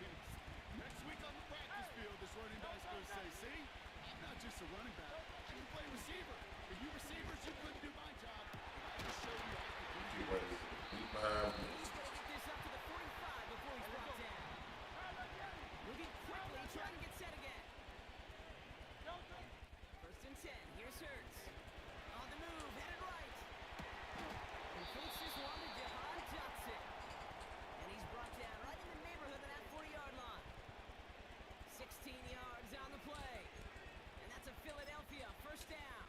Next week on the practice field, this running back's going to say, see, I'm not just a running back. I can play receiver. And you receivers, you couldn't do my job. I can show you I can do He it. went deep behind me. He's going to get this up to the 45 before he's brought down. Looking quickly, trying to get set again. 1st and 10. Here's Hurts. On the move, headed right. Completes this one to Jahan Johnson. And he's brought down right in the neighborhood of that 40-yard line. 16 yards on the play. And that's a Philadelphia 1st down.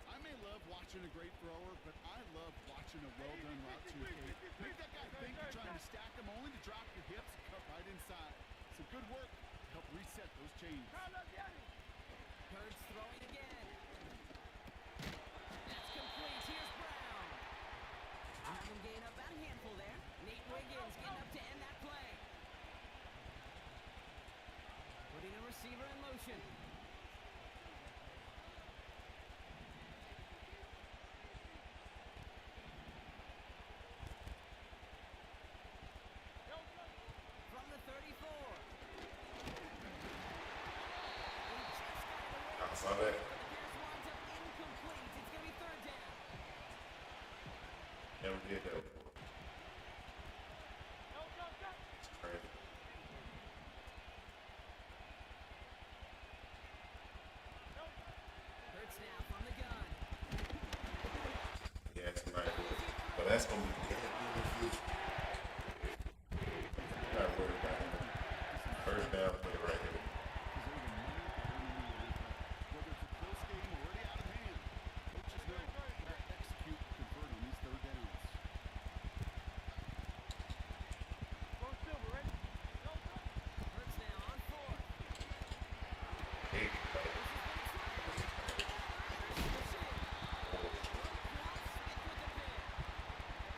I may love watching a great thrower, but I love watching a well-done route to a gate. Make that guy think you're trying to stack him only to drop your hips and cut right inside. Some good work to help reset those chains. Hurts throwing again. That's complete. Here's Brown. Having gain up about a handful there. Nate Wiggins getting up to end that play. Putting a receiver in motion. From the 34. I saw that. Pass winds up incomplete. It's going to be 3rd down. Never did that before. It's crazy. Hurts now from the gun. Yeah, somebody do it. But that's going to be in the future. Not worried about it. 1st down, put it right here. Whether it's a close game or already out of hand, coaches know how to execute and convert on these 3rd downs. Hurts now on 4th. Hey,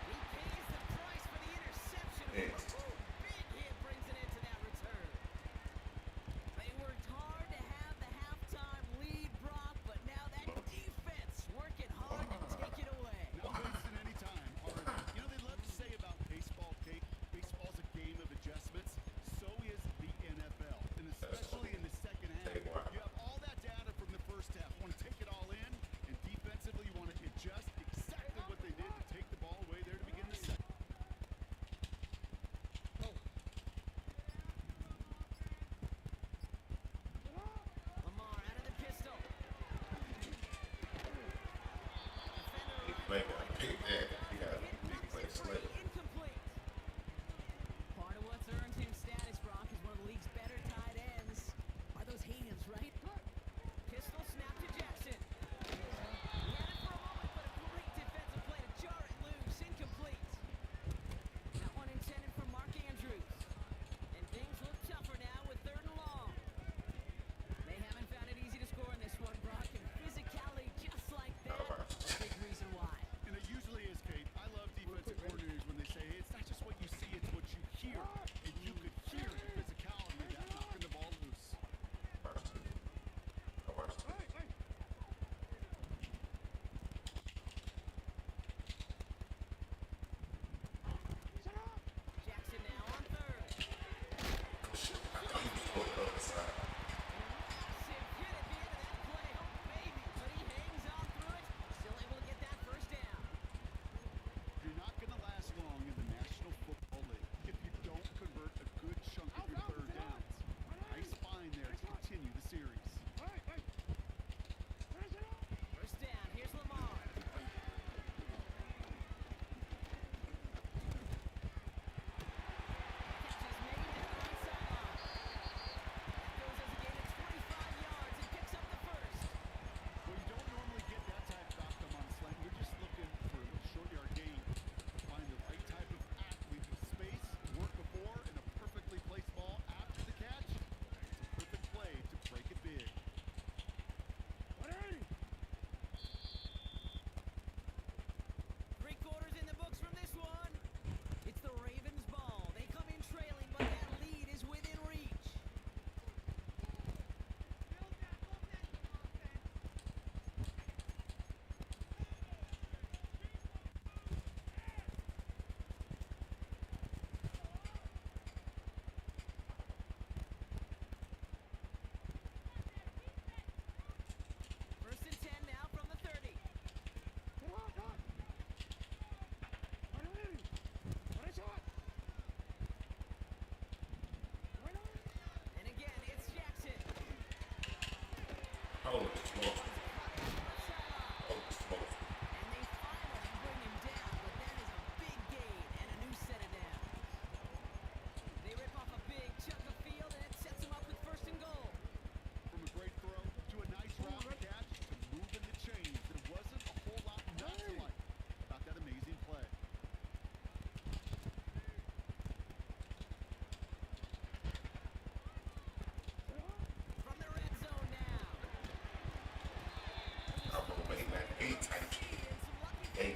He pays the price for the interception. hey. Big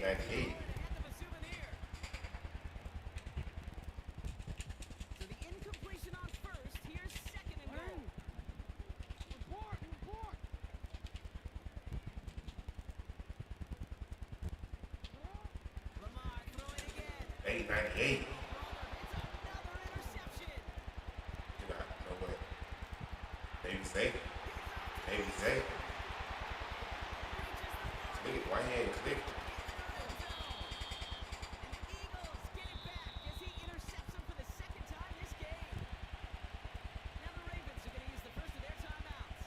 898. So the incompletion on first. Here's second and goal. Report, report. Lamar throwing again. 898. It's another interception. No way. Maybe Zay. Maybe Zay. Click it. Why he ain't click? And the Eagles get it back as he intercepts him for the second time this game. Now the Ravens are going to use the first of their timeouts.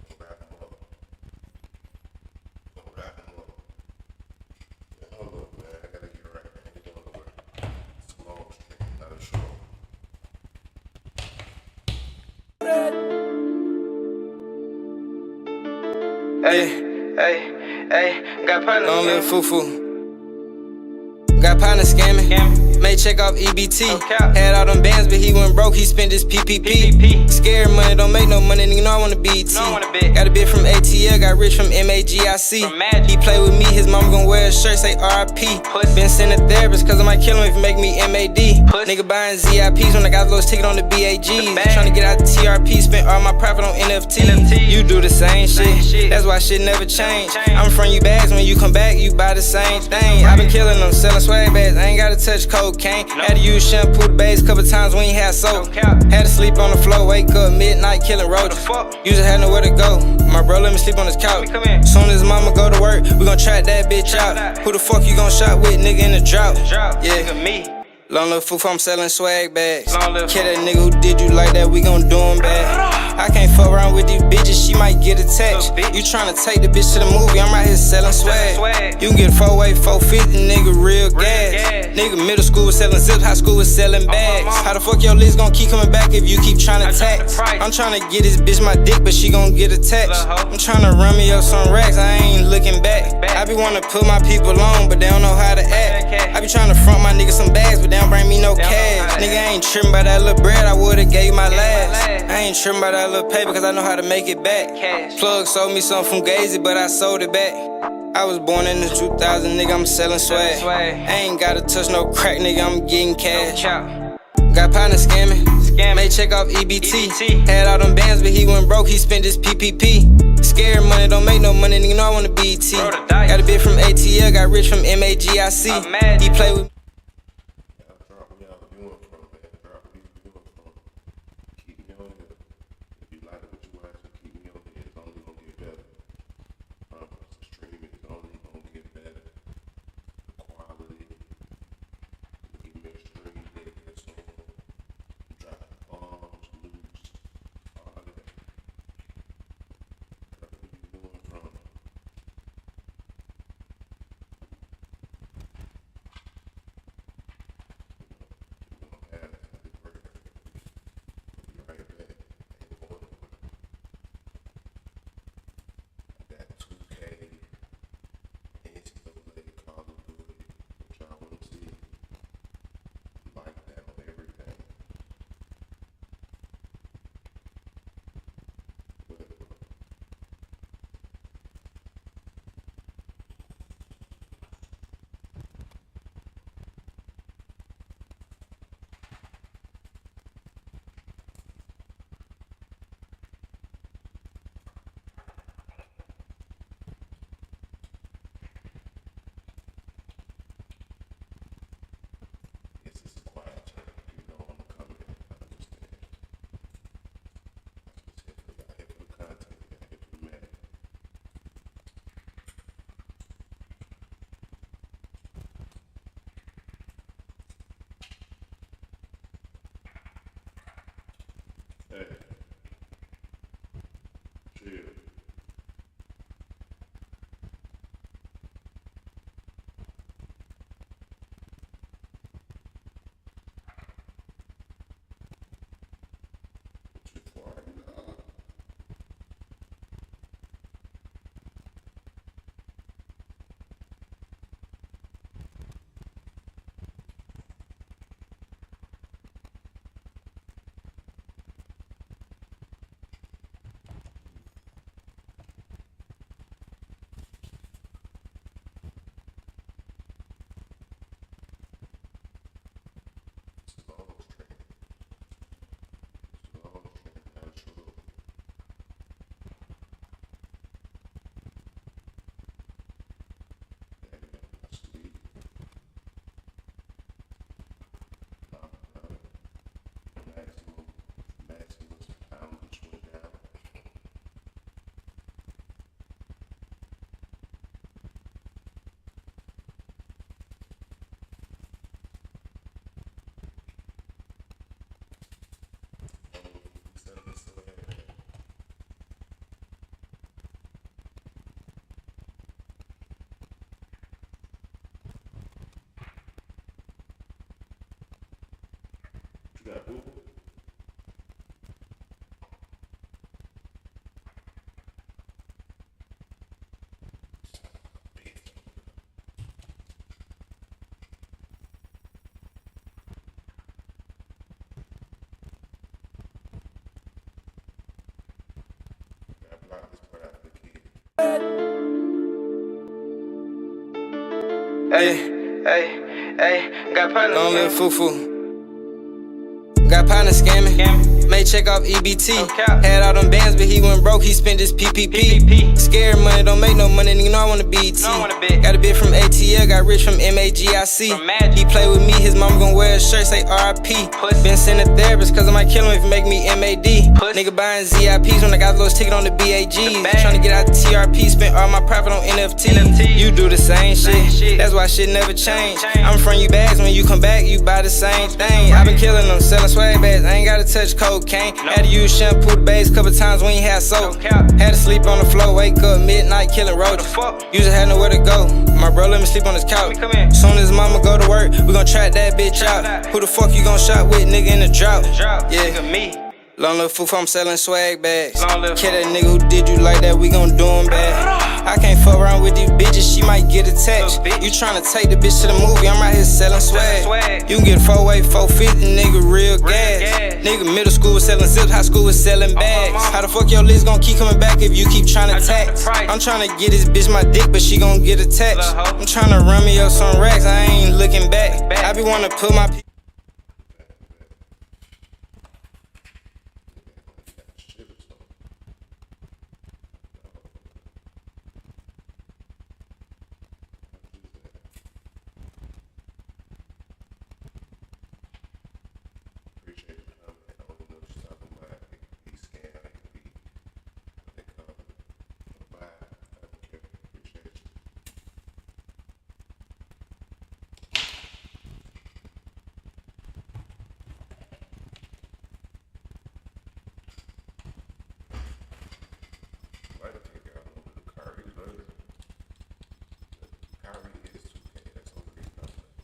Go wrap him up. Go wrap him up. Yeah, hold up, man. I gotta get right. I ain't going nowhere. It's a long street, not a short. Hey, got partner. Long live Fufu. Got partner scamming. Made check off EBT. Had all them bands, but he went broke. He spent his PPP. Scared money, don't make no money. Nigga know I wanna be ET. Got a bit from ATL, got rich from MAGIC. He play with me, his mama gon' wear a shirt, say RIP. Been sent a therapist, cause I might kill him if he make me MAD. Nigga buying ZIPs when I got those ticket on the BAGs. Tryna get out the TRP, spent all my profit on NFT. You do the same shit, that's why shit never change. I'm from you bags, when you come back, you buy the same thing. I been killing them, selling swag bags, I ain't gotta touch cocaine. Had to use shampoo the base couple times when you had soap. Had to sleep on the floor, wake up midnight killing roaches. Usually had nowhere to go, my bro let me sleep on his couch. Soon as mama go to work, we gon' track that bitch out. Who the fuck you gon' shop with, nigga, in the drought? Yeah, me. Long little foof, I'm selling swag bags. Kill that nigga who did you like that, we gon' do him bad. I can't fuck around with these bitches, she might get a text. You tryna take the bitch to the movie, I'm out here selling swag. You can get 4-way, 450, nigga, real gas. Nigga, middle school was selling zips, high school was selling bags. How the fuck your list gon' keep coming back if you keep tryna tax? I'm tryna get this bitch my dick, but she gon' get a text. I'm tryna run me up some racks, I ain't looking back. I be wanna put my people on, but they don't know how to act. I be tryna front my niggas some bags, but they don't bring me no cash. Nigga, I ain't trippin' by that little bread, I would've gave you my last. I ain't trippin' by that little paper, cause I know how to make it back. Plug sold me something from Gazy, but I sold it back. I was born in the 2000, nigga, I'm selling swag. I ain't gotta touch no crack, nigga, I'm getting cash. Got partner scamming, made check off EBT. Had all them bands, but he went broke, he spent his PPP. Scared money, don't make no money, nigga, know I wanna be ET. Got a bit from ATL, got rich from MAGIC. He play with Drop me out of doing from, man. Drop me out of doing from. Keep me on here. If you like what you watch, keep me on here. It's only gonna get better. Streaming is only gonna get better. The quality. Keep me stream nigga, so dropping bombs, loops, all of that. Drop me doing from. This is a quiet turn. You know I'm coming. I understand. I just hit for the content. I hit for the man. Hey. Chill. Too far. Nah. You got who? Gotta block this part out of the kid. Hey, got partner. Long live Fufu. Got partner scamming. May check off EBT. Had all them bands, but he went broke. He spent his PPP. Scared money, don't make no money. Nigga know I wanna be ET. Got a bit from ATL, got rich from MAGIC. He play with me, his mama gon' wear a shirt, say RIP. Been sent a therapist, cause I might kill him if he make me MAD. Nigga buying ZIPs when I got those ticket on the BAGs. Tryna get out the TRP, spent all my profit on NFT. You do the same shit, that's why shit never change. I'm from you bags, when you come back, you buy the same thing. I been killing them, selling swag bags, I ain't gotta touch cocaine. Had to use shampoo the base couple times when you had soap. Had to sleep on the floor, wake up midnight killing roaches. Usually had nowhere to go, my bro let me sleep on his couch. Soon as mama go to work, we gon' track that bitch out. Who the fuck you gon' shot with, nigga, in the drought? Yeah, me. Long live Foof, I'm selling swag bags. Kill that nigga who did you like that, we gon' do him bad. I can't fuck around with these bitches, she might get attached. You tryna take the bitch to the movie, I'm right here selling swag. You can get 4-way, 450, nigga, real gas. Nigga, middle school was selling zips, high school was selling bags. How the fuck your list gon' keep coming back if you keep tryna tax? I'm tryna get this bitch my dick, but she gon' get attached. I'm tryna run me up some racks, I ain't looking back. I be wanna put my Appreciate you coming. I don't know what you're talking about. It could be scam, it could be what they call it. Bye. I don't care. Appreciate you. Might have taken out one of the Kyrie brothers. Kyrie is 2K. That's the only reason I'm like.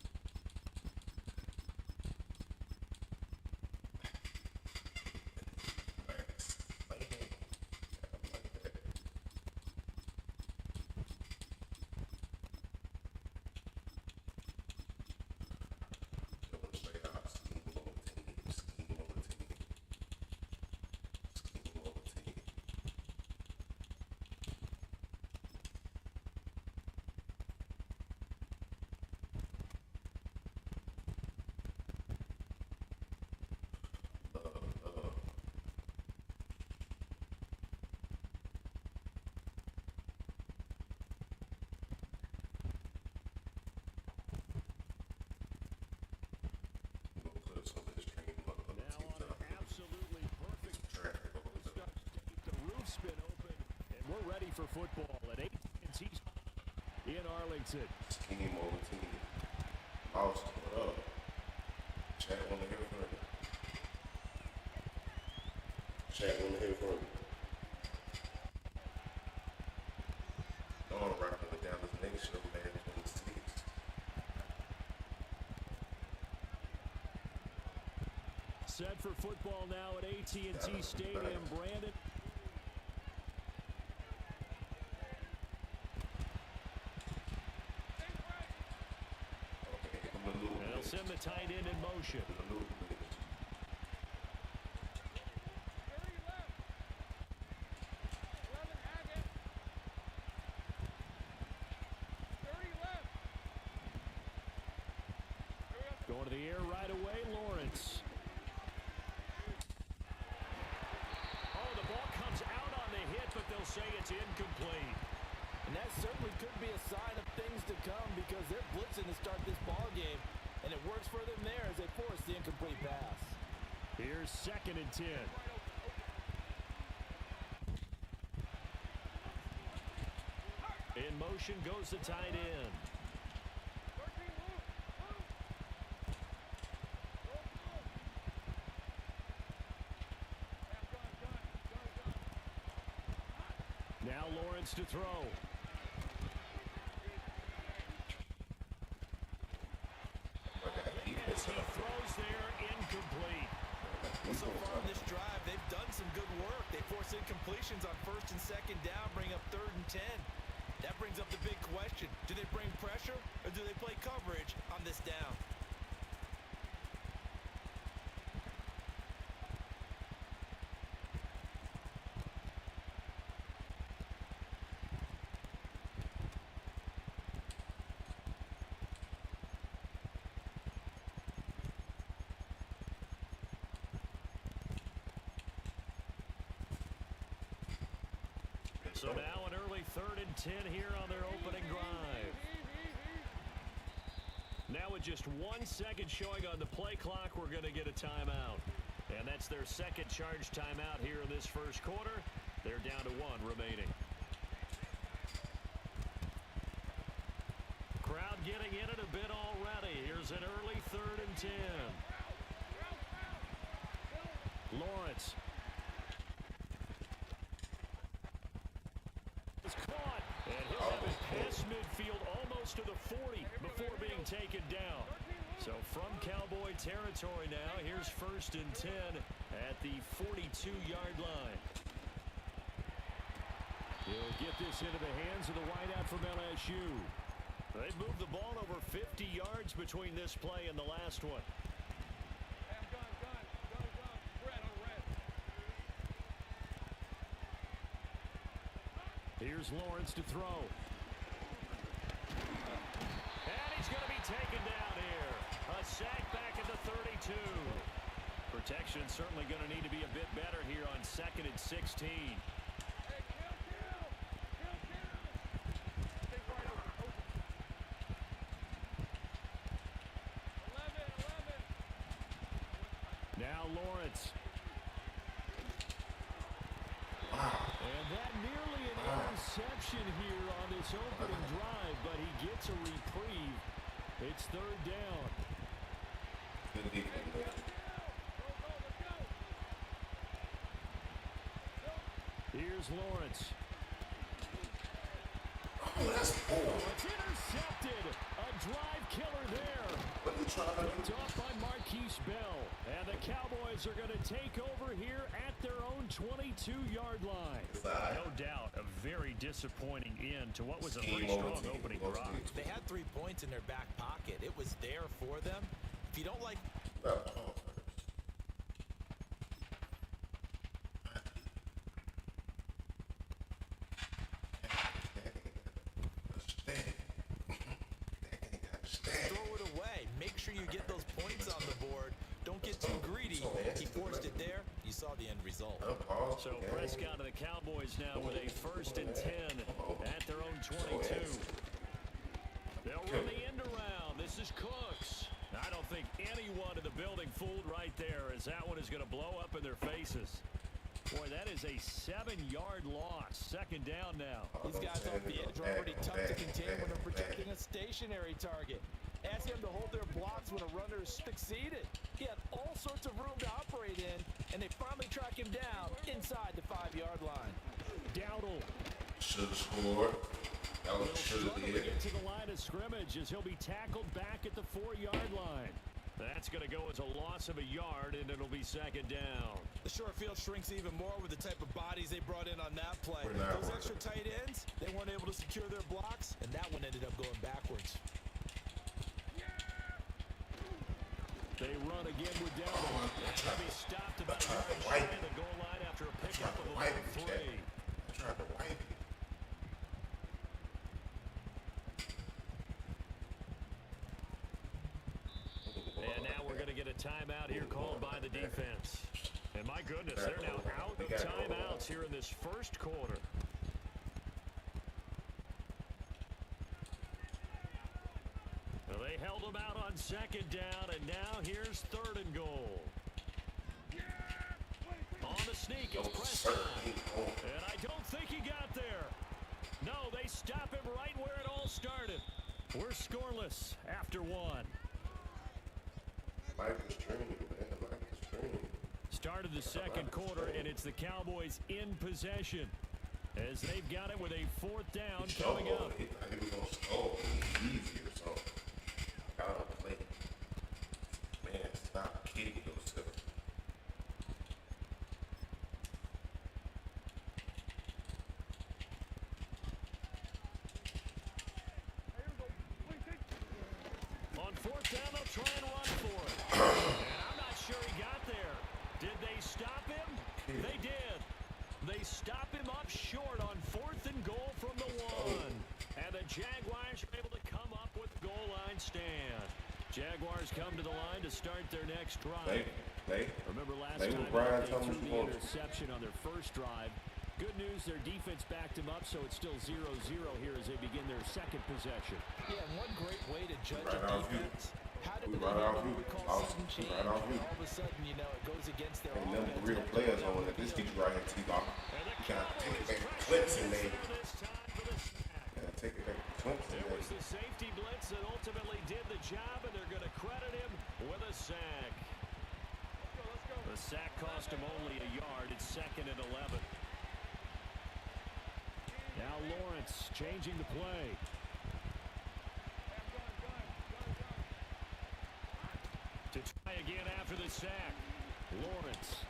Some of this stream up on the Now on TikTok. an absolutely perfect Traffic over start there. to keep the roof's been open, and we're ready for football at AT&T in Arlington. Scheme over team. Lost. What up? Chat wanna hear from you. Chat wanna hear from you. Dawn rocking with Dallas Next Show, man. 26. Set for football now at AT&T Stadium. Brandon. Okay, I'm a little And they'll send the tight end in motion. Going to the air right away, Lawrence. Oh, the ball comes out on the hit, but they'll say it's incomplete. And that certainly could be a sign of things to come because they're blitzing to start this ball game, and it works for them there as they force the incomplete pass. Here's 2nd and 10. In motion goes the tight end. Now Lawrence to throw. I got defense He up. throws there, complete. Well, so far on this drive, they've done some good work. They force incompletions on first and second down, bring up 3rd and 10. That brings up the big question. Do they bring pressure or do they play coverage on this down? So now an early 3rd and 10 here on their opening drive. Now with just 1 second showing on the play clock, we're going to get a timeout. And that's their second charge timeout here in this first quarter. They're down to 1 remaining. Crowd getting in it a bit already. Here's an early 3rd and 10. Lawrence. Is caught, and he'll have it past midfield almost to the 40 before being taken down. So from Cowboy territory now, here's 1st and 10 at the 42-yard line. He'll get this into the hands of the wideout from LSU. They've moved the ball over 50 yards between this play and the last one. Here's Lawrence to throw. And he's going to be taken down here. A sack back at the 32. Protection certainly going to need to be a bit better here on 2nd and 16. Now Lawrence. And that nearly an interception here on this opening drive, but he gets a reprieve. It's 3rd down. Good defense. Here's Lawrence. Oh, that's poor. It's intercepted. A drive killer there. What are you trying to Picked do? off by Marquise Bell. And the Cowboys are going to take over here at their own 22-yard line. No doubt, a very disappointing end to what was a pretty strong opening drive. They had 3 points in their back pocket. It was there for them. If you don't like... Throw it away. Make sure you get those points on the board. Don't get too greedy. He forced it there. You saw the end result. So Prescott and the Cowboys now with a 1st and 10 at their own 22. They'll run the end around. This is Cooks. I don't think anyone in the building fooled right there, as that one is going to blow up in their faces. Boy, that is a 7-yard loss. 2nd down now. These guys off the edge are already tough to contain when they're protecting a stationary target. Ask him to hold their blocks when a runner is succeeded. He had all sorts of room to operate in, and they finally track him down inside the 5-yard line. Dowdle. Should have scored. That was should have did. Get to the line of scrimmage as he'll be tackled back at the 4-yard line. That's going to go as a loss of a yard, and it'll be 2nd down. The short field shrinks even more with the type of bodies they brought in on that play. Those extra tight ends, they weren't able to secure their blocks, and that one ended up going backwards. They run again with Dowdle. And he'll be stopped about a yard shy of the goal line after a pickup of about 3. I tried to wipe it. And now we're going to get a timeout here called by the defense. And my goodness, they're now out of timeouts here in this first quarter. Well, they held them out on 2nd down, and now here's 3rd and goal. On the sneak, it's Prescott. And I don't think he got there. No, they stop him right where it all started. We're scoreless after 1. Life is training, man. Life is training. Start of the 2nd quarter, and it's the Cowboys in possession as they've got it with a 4th down coming up. I think we're going to score easy or something. Got to play. Man, stop kicking those line stand. Jaguars come to the line to start their next drive. Remember last time they threw the interception on their first drive. Good news, their defense backed them up, so it's still 0-0 here as they begin their second possession. Yeah, and one great way to judge a defense. How did they handle what we call sudden change? All of a sudden, you know, it goes against their offense. Them real players on it. This teacher right here, T-Ball. You gotta take it back to Clemson, man. Gotta take it back to Clemson. It was the safety blitz that ultimately did the job, and they're going to credit him with a sack. The sack cost him only a yard. It's 2nd and 11. Now Lawrence changing the play. To try again after the sack. Lawrence.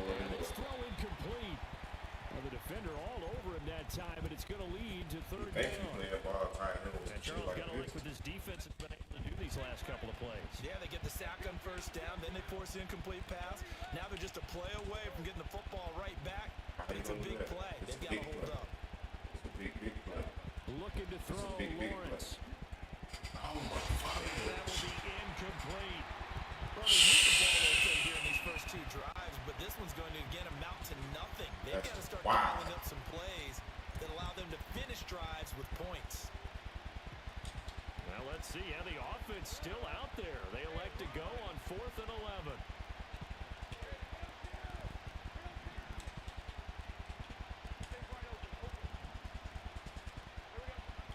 And his throw incomplete. Well, the defender all over him that time, but it's going to lead to 3rd down. And Charles got to look with his defense has been able to do these last couple of plays. Yeah, they get the sack on 1st down, then they force the incomplete pass. Now they're just a play away from getting the football right back. But it's a big play. They've got to hold up. It's a big play. Looking to throw Lawrence. Oh, my God. That will be incomplete. Well, they moved the ball okay here in these first 2 drives, but this one's going to again amount to nothing. They've got to start dialing up some plays that allow them to finish drives with points. Well, let's see how the offense still out there. They elect to go on 4th and 11.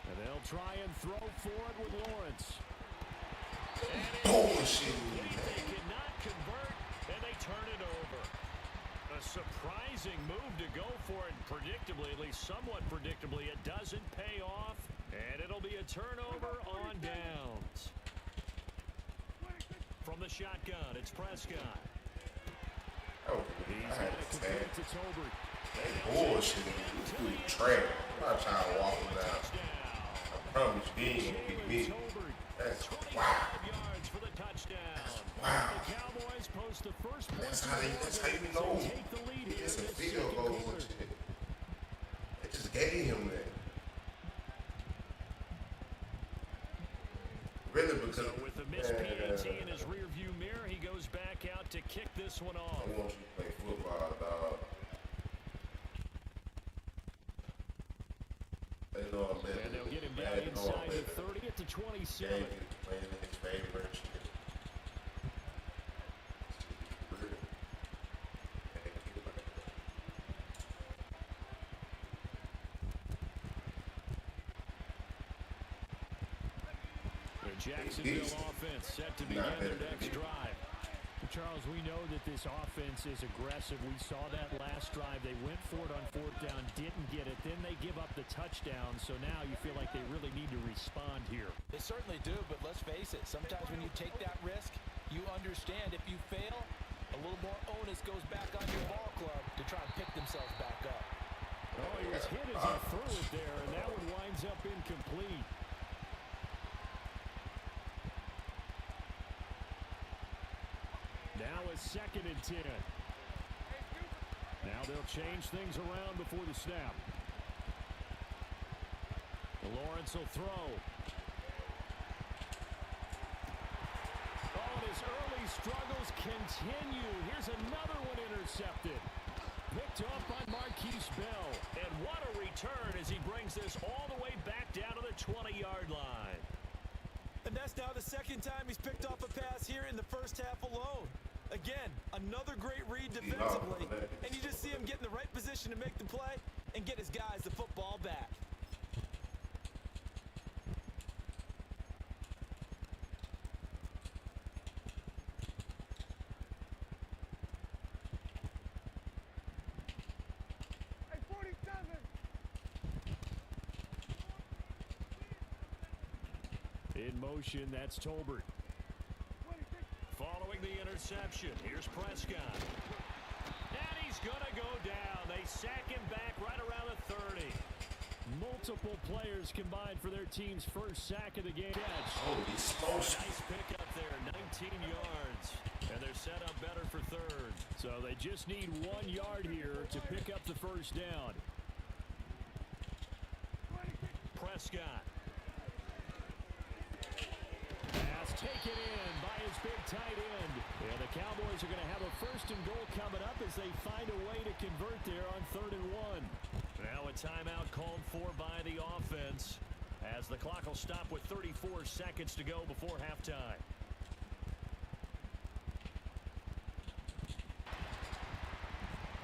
And they'll try and throw for it with Lawrence. Bullshit. They cannot convert, and they turn it over. A surprising move to go for it, predictably, at least somewhat predictably. It doesn't pay off, and it'll be a turnover on downs. From the shotgun, it's Prescott. He's going to complete to Tolbert. Bullshit. This dude trash. I'm not trying to walk him down. I promise you, he ain't gonna beat me. That's wow. Yards for the touchdown. Wow. The Cowboys post the first point. That's how you know. Take the lead here It's a in this field second goal. quarter. They just gave him that. Really, because So with the missed PAT in his rearview mirror, he goes back out to kick this one off. I want you to play football, dog. They know I'm And they'll get him down inside the 30 at the 27. Playing in his favorite shit. The Jacksonville offense set to begin their next drive. Charles, we know that this offense is aggressive. We saw that last drive. They went for it on 4th down, didn't get it. Then they give up the touchdown. So now you feel like they really need to respond here. They certainly do, but let's face it. Sometimes when you take that risk, you understand if you fail, a little more onus goes back on your ball club to try and pick themselves back up. Oh, he was hit as he threw it there, and that one winds up incomplete. Now it's 2nd and 10. Now they'll change things around before the snap. Lawrence will throw. Oh, and his early struggles continue. Here's another one intercepted. Picked off by Marquise Bell. And what a return as he brings this all the way back down to the 20-yard line. And that's now the 2nd time he's picked off a pass here in the first half alone. Again, another great read defensively, and you just see him get in the right position to make the play and get his guys the football back. Hey, 47. In motion, that's Tolbert. Following the interception, here's Prescott. And he's going to go down. They sack him back right around the 30. Multiple players combined for their team's first sack of the game. Holy smokes. Nice pickup there, 19 yards. And they're set up better for 3rd. So they just need 1 yard here to pick up the first down. Prescott. Cowboys are going to have a 1st and goal coming up as they find a way to convert there on 3rd and 1. Now a timeout called for by the offense as the clock will stop with 34 seconds to go before halftime.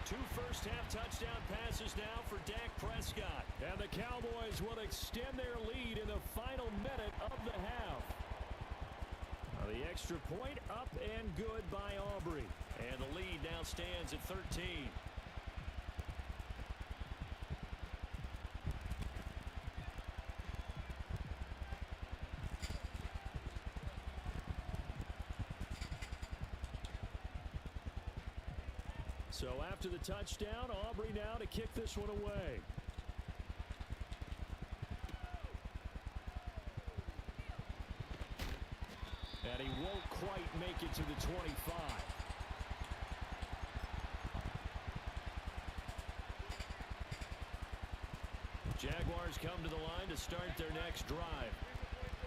Two first-half touchdown passes now for Dak Prescott. And the Cowboys will extend their lead in the final minute of the half. The extra point up and good by Aubrey. And the lead now stands at 13. So after the touchdown, Aubrey now to kick this one away. And he won't quite make it to the 25. Jaguars come to the line to start their next drive.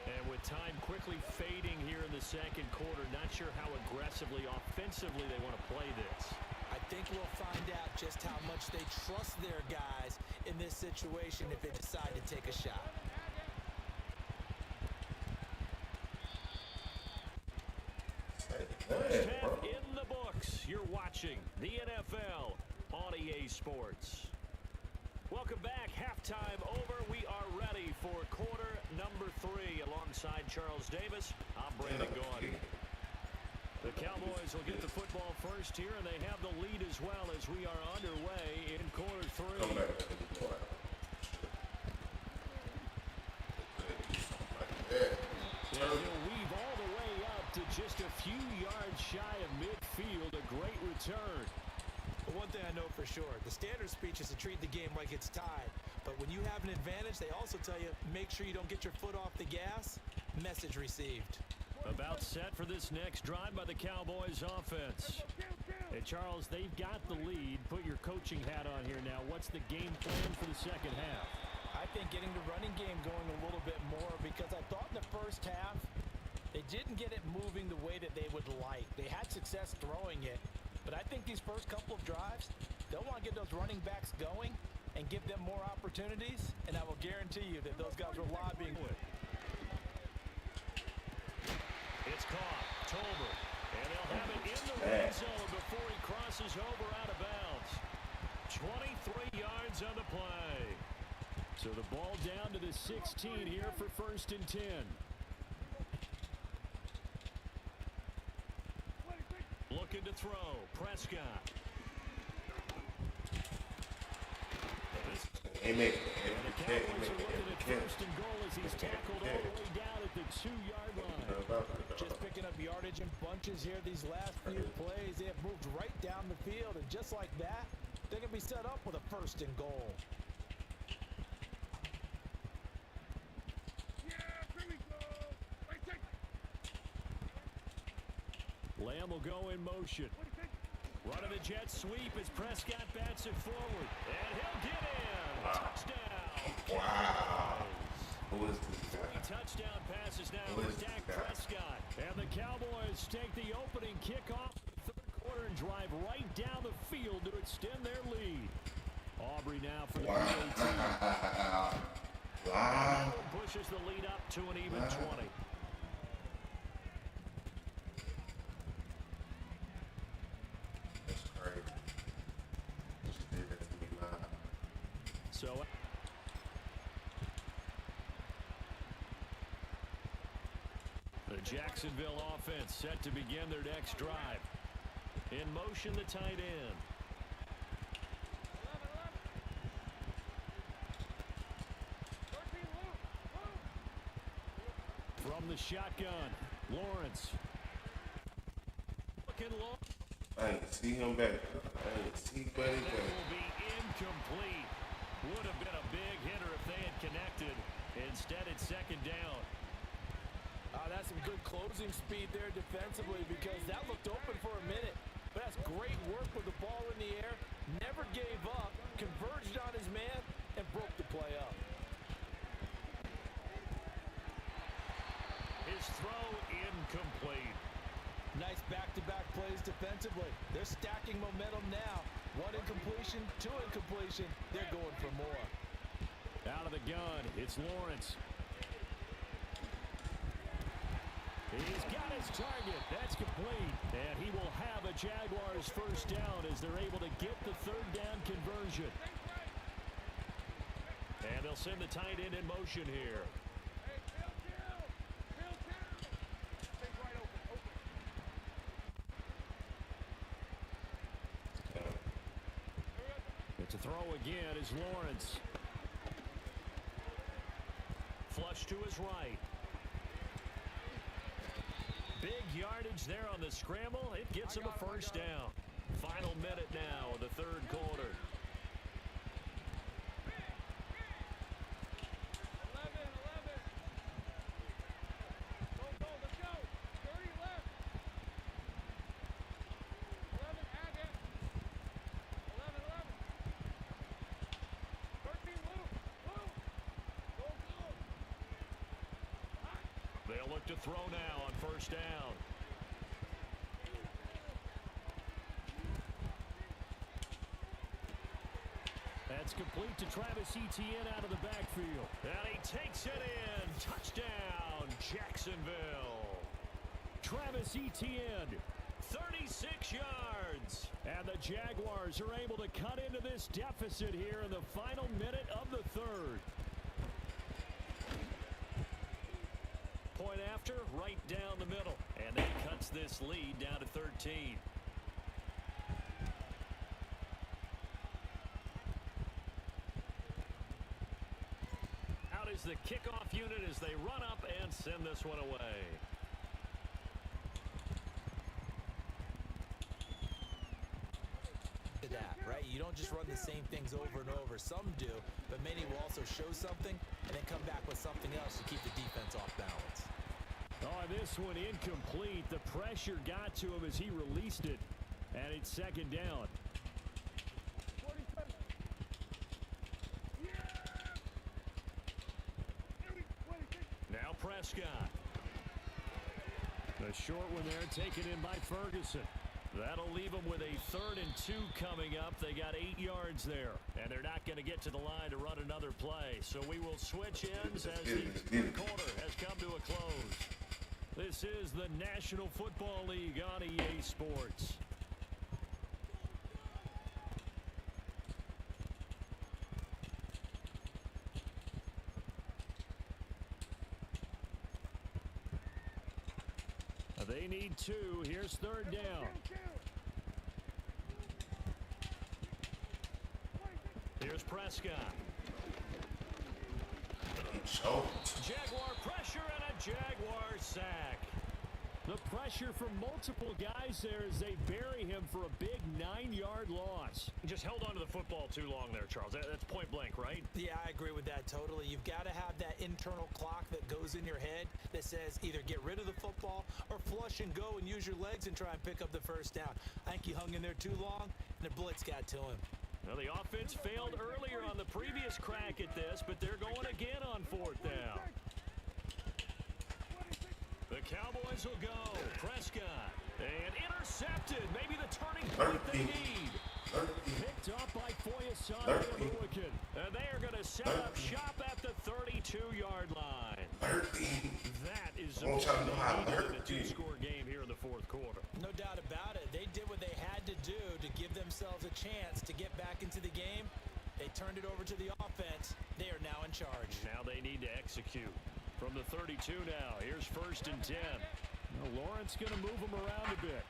And with time quickly fading here in the second quarter, not sure how aggressively, offensively they want to play this. I think we'll find out just how much they trust their guys in this situation if they decide to take a shot. First half in the books. You're watching the NFL on EA Sports. Welcome back. Halftime over. We are ready for quarter number 3. Alongside Charles Davis, I'm Brandon Gaudin. The Cowboys will get the football first here, and they have the lead as well as we are underway in quarter 3. And he'll weave all the way up to just a few yards shy of midfield. A great return. But one thing I know for sure, the standard speech is to treat the game like it's tied. But when you have an advantage, they also tell you, make sure you don't get your foot off the gas. Message received. About set for this next drive by the Cowboys offense. Hey, Charles, they've got the lead. Put your coaching hat on here now. What's the game plan for the second half? I think getting the running game going a little bit more, because I thought in the first half they didn't get it moving the way that they would like. They had success throwing it, but I think these first couple of drives, they'll want to get those running backs going and give them more opportunities, and I will guarantee you that those guys were lobbying with. It's caught. Tolbert. And they'll have it in the red zone before he crosses over out of bounds. 23 yards on the play. So the ball down to the 16 here for 1st and 10. Looking to throw. Prescott. And the Cowboys are looking at 1st and goal as he's tackled all the way down at the 2-yard line. Just picking up yardage in bunches here these last few plays. They have moved right down the field, and just like that, they can be set up with a 1st and goal. Lamb will go in motion. Run of the jet sweep as Prescott bats it forward. And he'll get in. Touchdown. Wow. Who is this guy? 3 touchdown passes now for Dak Prescott. And the Cowboys take the opening kickoff in the 3rd quarter and drive right down the field to extend their lead. Aubrey now for the PAT. Wow. Pushes the lead up to an even 20. That's crazy. She did that to me live. So the Jacksonville offense set to begin their next drive. In motion, the tight end. From the shotgun, Lawrence. Looking low. I didn't see him back. I didn't see Buddy That back. will be incomplete. Would have been a big hitter if they had connected. Instead, it's 2nd down. That's some good closing speed there defensively, because that looked open for a minute. But that's great work with the ball in the air. Never gave up, converged on his man, and broke the play up. His throw incomplete. Nice nice back-to-back plays defensively. They're stacking momentum now. 1 incompletion, 2 incompletion. They're going for more. Out of the gun, it's Lawrence. He's got his target. That's complete. And he will have a Jaguars first down as they're able to get the third down conversion. And they'll send the tight end in motion here. To throw again is Lawrence. Flush to his right. Big yardage there on the scramble. It gets him a first down. Final minute now of the third quarter. 11. Go, let's go. 30 left. 11, add it. 11. 13, move. They'll look to throw now on first down. That's complete to Travis Etienne out of the backfield. And he takes it in. Touchdown, Jacksonville. Travis Etienne, 36 yards. And the Jaguars are able to cut into this deficit here in the final minute of the third. Point after, right down the middle. And that cuts this lead down to 13. Out is the kickoff unit as they run up and send this one away. That, right? You don't just run the same things over and over. Some do, but many will also show something and then come back with something else to keep the defense off balance. Oh, this one incomplete. The pressure got to him as he released it. And it's second down. 47. Yeah! 26. Now Prescott. The short one there taken in by Ferguson. That'll leave them with a 3rd and 2 coming up. They got 8 yards there. And they're not going to get to the line to run another play. So we will switch ends as the third quarter has come to a close. This is the National Football League on EA Sports. They need 2. Here's third down. Here's Prescott. Jaguar pressure and a Jaguar sack. The pressure from multiple guys there as they bury him for a big 9-yard loss. He just held on to the football too long there, Charles. That's point blank, right? Yeah, I agree with that totally. You've got to have that internal clock that goes in your head that says either get rid of the football or flush and go and use your legs and try and pick up the first down. I think he hung in there too long, and the blitz got to him. Well, the offense failed earlier on the previous crack at this, but they're going again on 4th down. The Cowboys will go. Prescott. And intercepted. Maybe the turning point they need. Picked up by Foyesana Aluakin. And they are going to set up shop at the 32-yard line. That is a 2-score game here in the 4th quarter. No doubt about it. They did what they had to do to give themselves a chance to get back into the game. They turned it over to the offense. They are now in charge. Now they need to execute. From the 32 now, here's 1st and 10. Now Lawrence going to move him around a bit.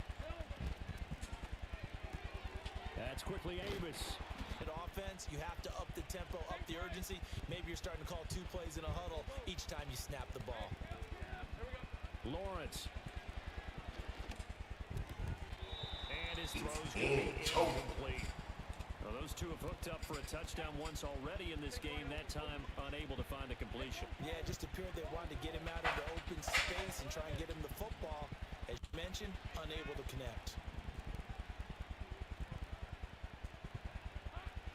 That's quickly Amos. At offense, you have to up the tempo, up the urgency. Maybe you're starting to call 2 plays in a huddle each time you snap the ball. Lawrence. And his throws complete. Well, those two have hooked up for a touchdown once already in this game, that time unable to find a completion. Yeah, it just appeared they wanted to get him out into open space and try and get him the football. As you mentioned, unable to connect.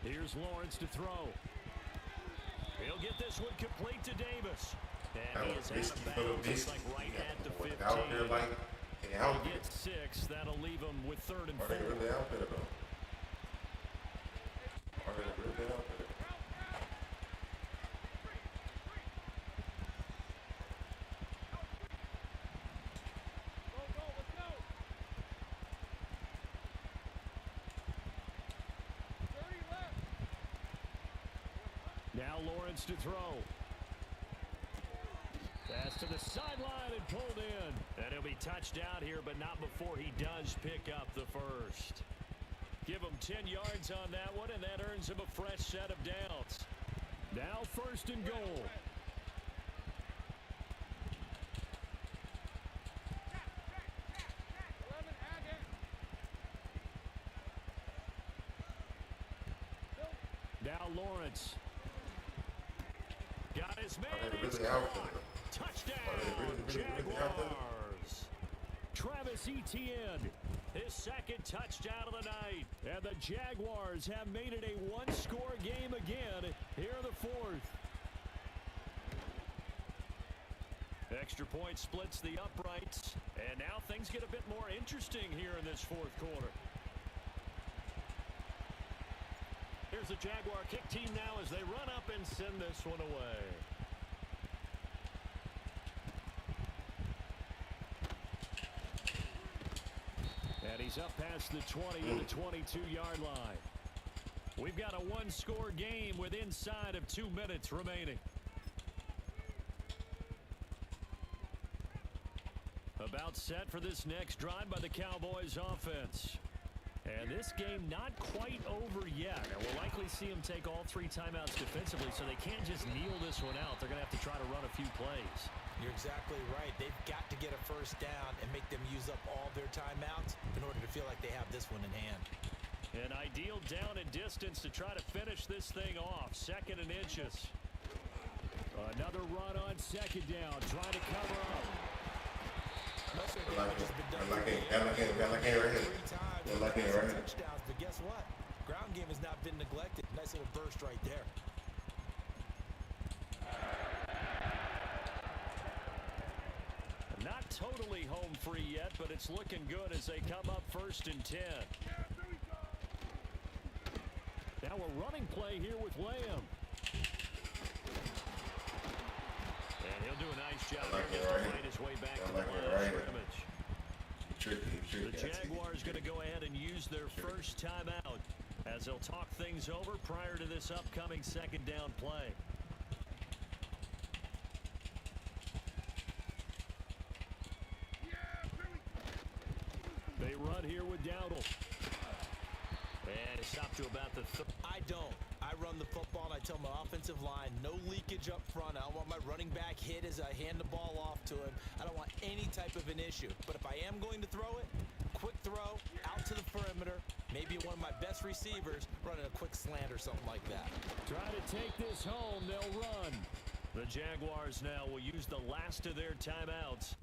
Here's Lawrence to throw. He'll get this one complete to Davis. And he is out of bounds, just like right at the 15. Out there like They out They there. get 6. That'll leave them with 3rd and Are 4. they really out there though? Are they really out there? Now Lawrence to throw. Pass to the sideline and pulled in. And he'll be touched out here, but not before he does pick up the first. Give him 10 yards on that one, and that earns him a fresh set of downs. Now 1st and goal. Now Lawrence. Got his man. Are they It's really out there? caught. Touchdown, Are they really out there? Jaguars. Travis Etienne, his 2nd touchdown of the night. And the Jaguars have made it a one-score game again here in the 4th. Extra point splits the uprights. And now things get a bit more interesting here in this 4th quarter. Here's the Jaguar kick team now as they run up and send this one away. And he's up past the 20 to the 22-yard line. We've got a one-score game with inside of 2 minutes remaining. About set for this next drive by the Cowboys offense. And this game not quite over yet. And we'll likely see them take all 3 timeouts defensively, so they can't just kneel this one out. They're going to have to try to run a few plays. You're exactly right. They've got to get a first down and make them use up all their timeouts in order to feel like they have this one in hand. An ideal down and distance to try to finish this thing off. 2nd and inches. Another run on 2nd down. Try to cover up. Most of the Got damage has been done like it right here. 3 times. Got like it right here. Touchdowns, but guess what? Ground game has not been neglected. Nice little burst right there. Not totally home free yet, but it's looking good as they come up 1st and 10. Now a running play here with Lamb. And he'll do a nice job like here it to right fight his way back I to like the it line of right here. scrimmage. Tricky. The Jaguars going to go ahead and use their first timeout as they'll talk things over prior to this upcoming 2nd down play. They run here with Dowdle. And it's up to about the I don't. I run the football and I tell my offensive line, no leakage up front. I don't want my running back hit as I hand the ball off to him. I don't want any type of an issue. But if I am going to throw it, quick throw, out to the perimeter, maybe one of my best receivers running a quick slant or something like that. Try to take this home. They'll run. The Jaguars now will use the last of their timeouts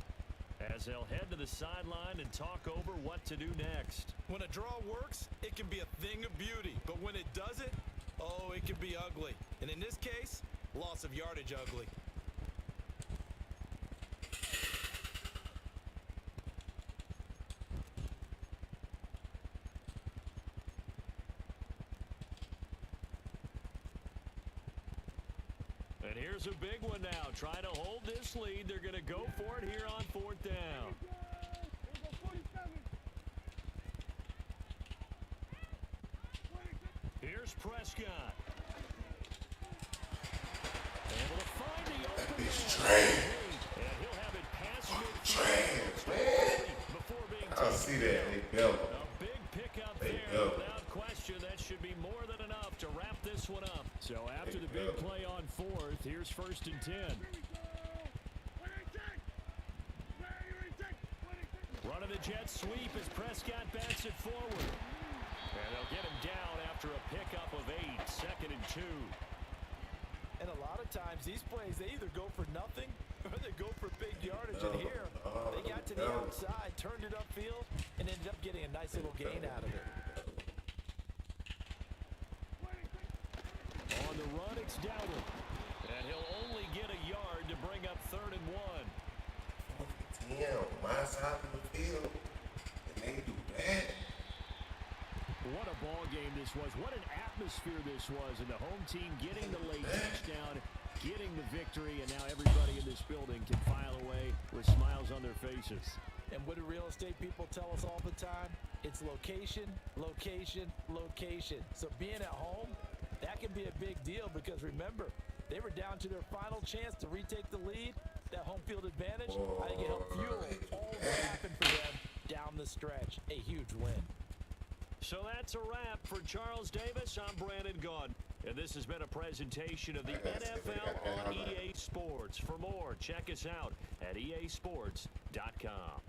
as they'll head to the sideline and talk over what to do next. When a draw works, it can be a thing of beauty. But when it doesn't, oh, it can be ugly. And in this case, loss of yardage ugly. And here's a big one now. Trying to hold this lead. They're going to go for it here on 4th down. Here's Prescott. Able to find the open man. And he'll have it past midfield before being I don't see that. They built them. a big pickup They there. go. Without question, that should be more than enough to wrap this one up. So after the big go. play on 4th, here's 1st and 10. Running the jet sweep as Prescott bats it forward. And they'll get him down after a pickup of 8. 2nd and 2. And a lot of times, these plays, they either go for nothing or they go for big yardage. And here, they got to the outside, turned it upfield, and ended up getting a nice little gain out of it. On the run, it's Dowdle. And he'll only get a yard to bring up 3rd and 1. Damn, my side of the field. ball game this was. What an atmosphere this was. And the home team getting the late touchdown, getting the victory, and now everybody in this building can file away with smiles on their faces. And what do real estate people tell us all the time? It's location, location, location. So being at home, that can be a big deal because remember, they were down to their final chance to retake the lead. That home field advantage, I think it helped fuel all that happened for them down the stretch. A huge win. So that's a wrap for Charles Davis. I'm Brandon Gaudin. And this has been a presentation of the NFL on EA Sports. For more, check us out at easports.com.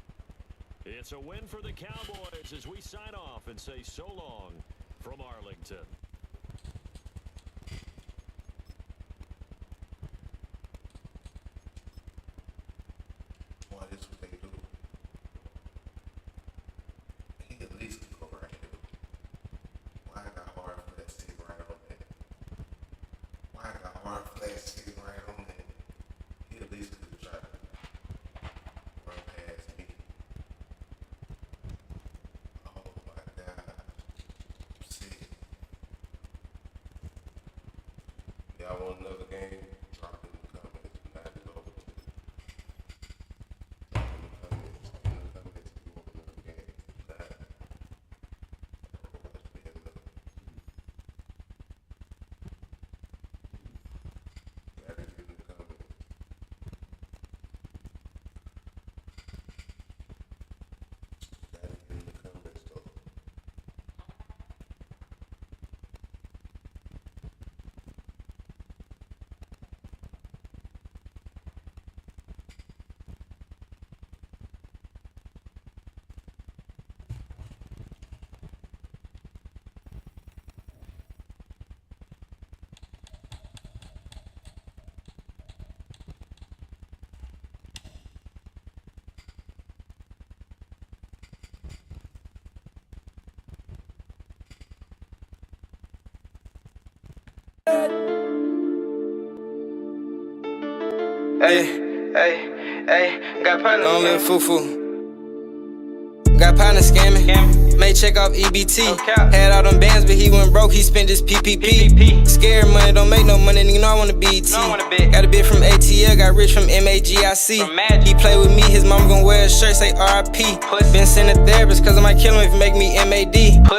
It's a win for the Cowboys as we sign off and say so long from Arlington. Why this what they do? He at least could go right here. Why I got hard flat sitting right on that? Why I got hard flat sitting right on that? He at least could have tried to run past me. Oh my God. See. Y'all want another game? Drop it in the comments. Not it over. Drop in the comments. In the comments if you want another game. Nah. Watch me another. Gotta get in the comments. Gotta get in the comments though. Hey, got partner. Don't live foo-foo. Got partner scamming. May check off EBT. Had all them bands, but he went broke. He spent his PPP. Scared money, don't make no money. Nigga know I wanna BET. Got a bit from ATL, got rich from MAGIC. He play with me, his mom gon' wear a shirt, say RIP. Been sent a therapist, cause I might kill him if he make me MAD.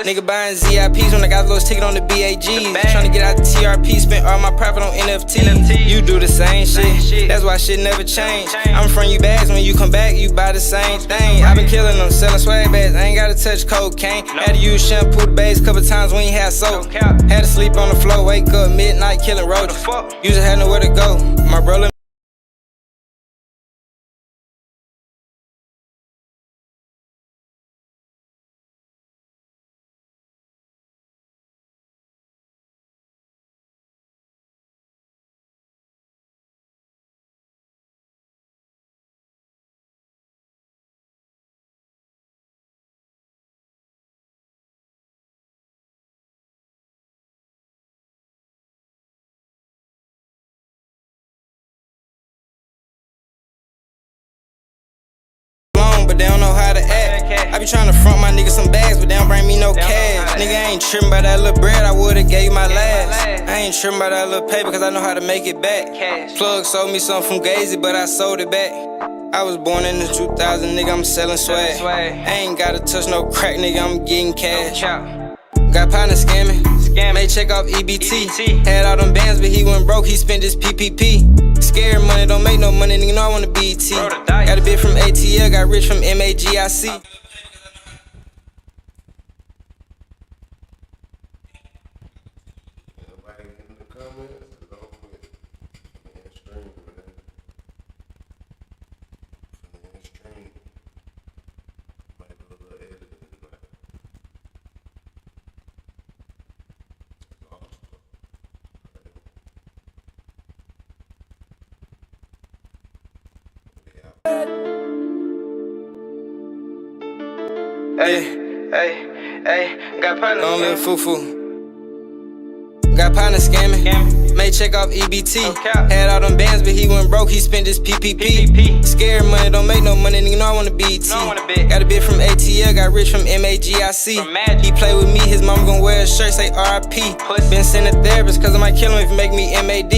Nigga buying ZIPs when I got those ticket on the BAGs. Tryna get out the TRP, spent all my profit on NFT. You do the same shit, that's why shit never change. I'm from you bags, when you come back, you buy the same thing. I been killing them, selling swag bags, I ain't gotta touch cocaine. Had to use shampoo the bags a couple times when you had soap. Had to sleep on the floor, wake up midnight, killing roaches. Usually had nowhere to go, my brother. But they don't know how to act. I be tryna front my niggas some bags, but they don't bring me no cash. Nigga, I ain't trippin' by that little bread, I would've gave you my last. I ain't trippin' by that little paper, cause I know how to make it back. Plug sold me something from Gazy, but I sold it back. I was born in the 2000, nigga, I'm selling swag. I ain't gotta touch no crack, nigga, I'm getting cash. Got partner scamming. May check off EBT. Had all them bands, but he went broke, he spent his PPP. Scared money, don't make no money, nigga know I wanna BET. Got a bit from ATL, got rich from MAGIC. Everybody in the comments, it's over with. Man, stream, man. Man, stream. Might do a little editing tonight. It's awesome. Hey, got partner. Don't live foo-foo. Got partner scamming. Made check off EBT. Had all them bands, but he went broke, he spent his PPP. Scared money, don't make no money, nigga know I wanna be ET. Got a bit from ATL, got rich from MAGIC. He play with me, his mama gon' wear a shirt, say RIP. Been sent a therapist, cause I might kill him if he make me MAD.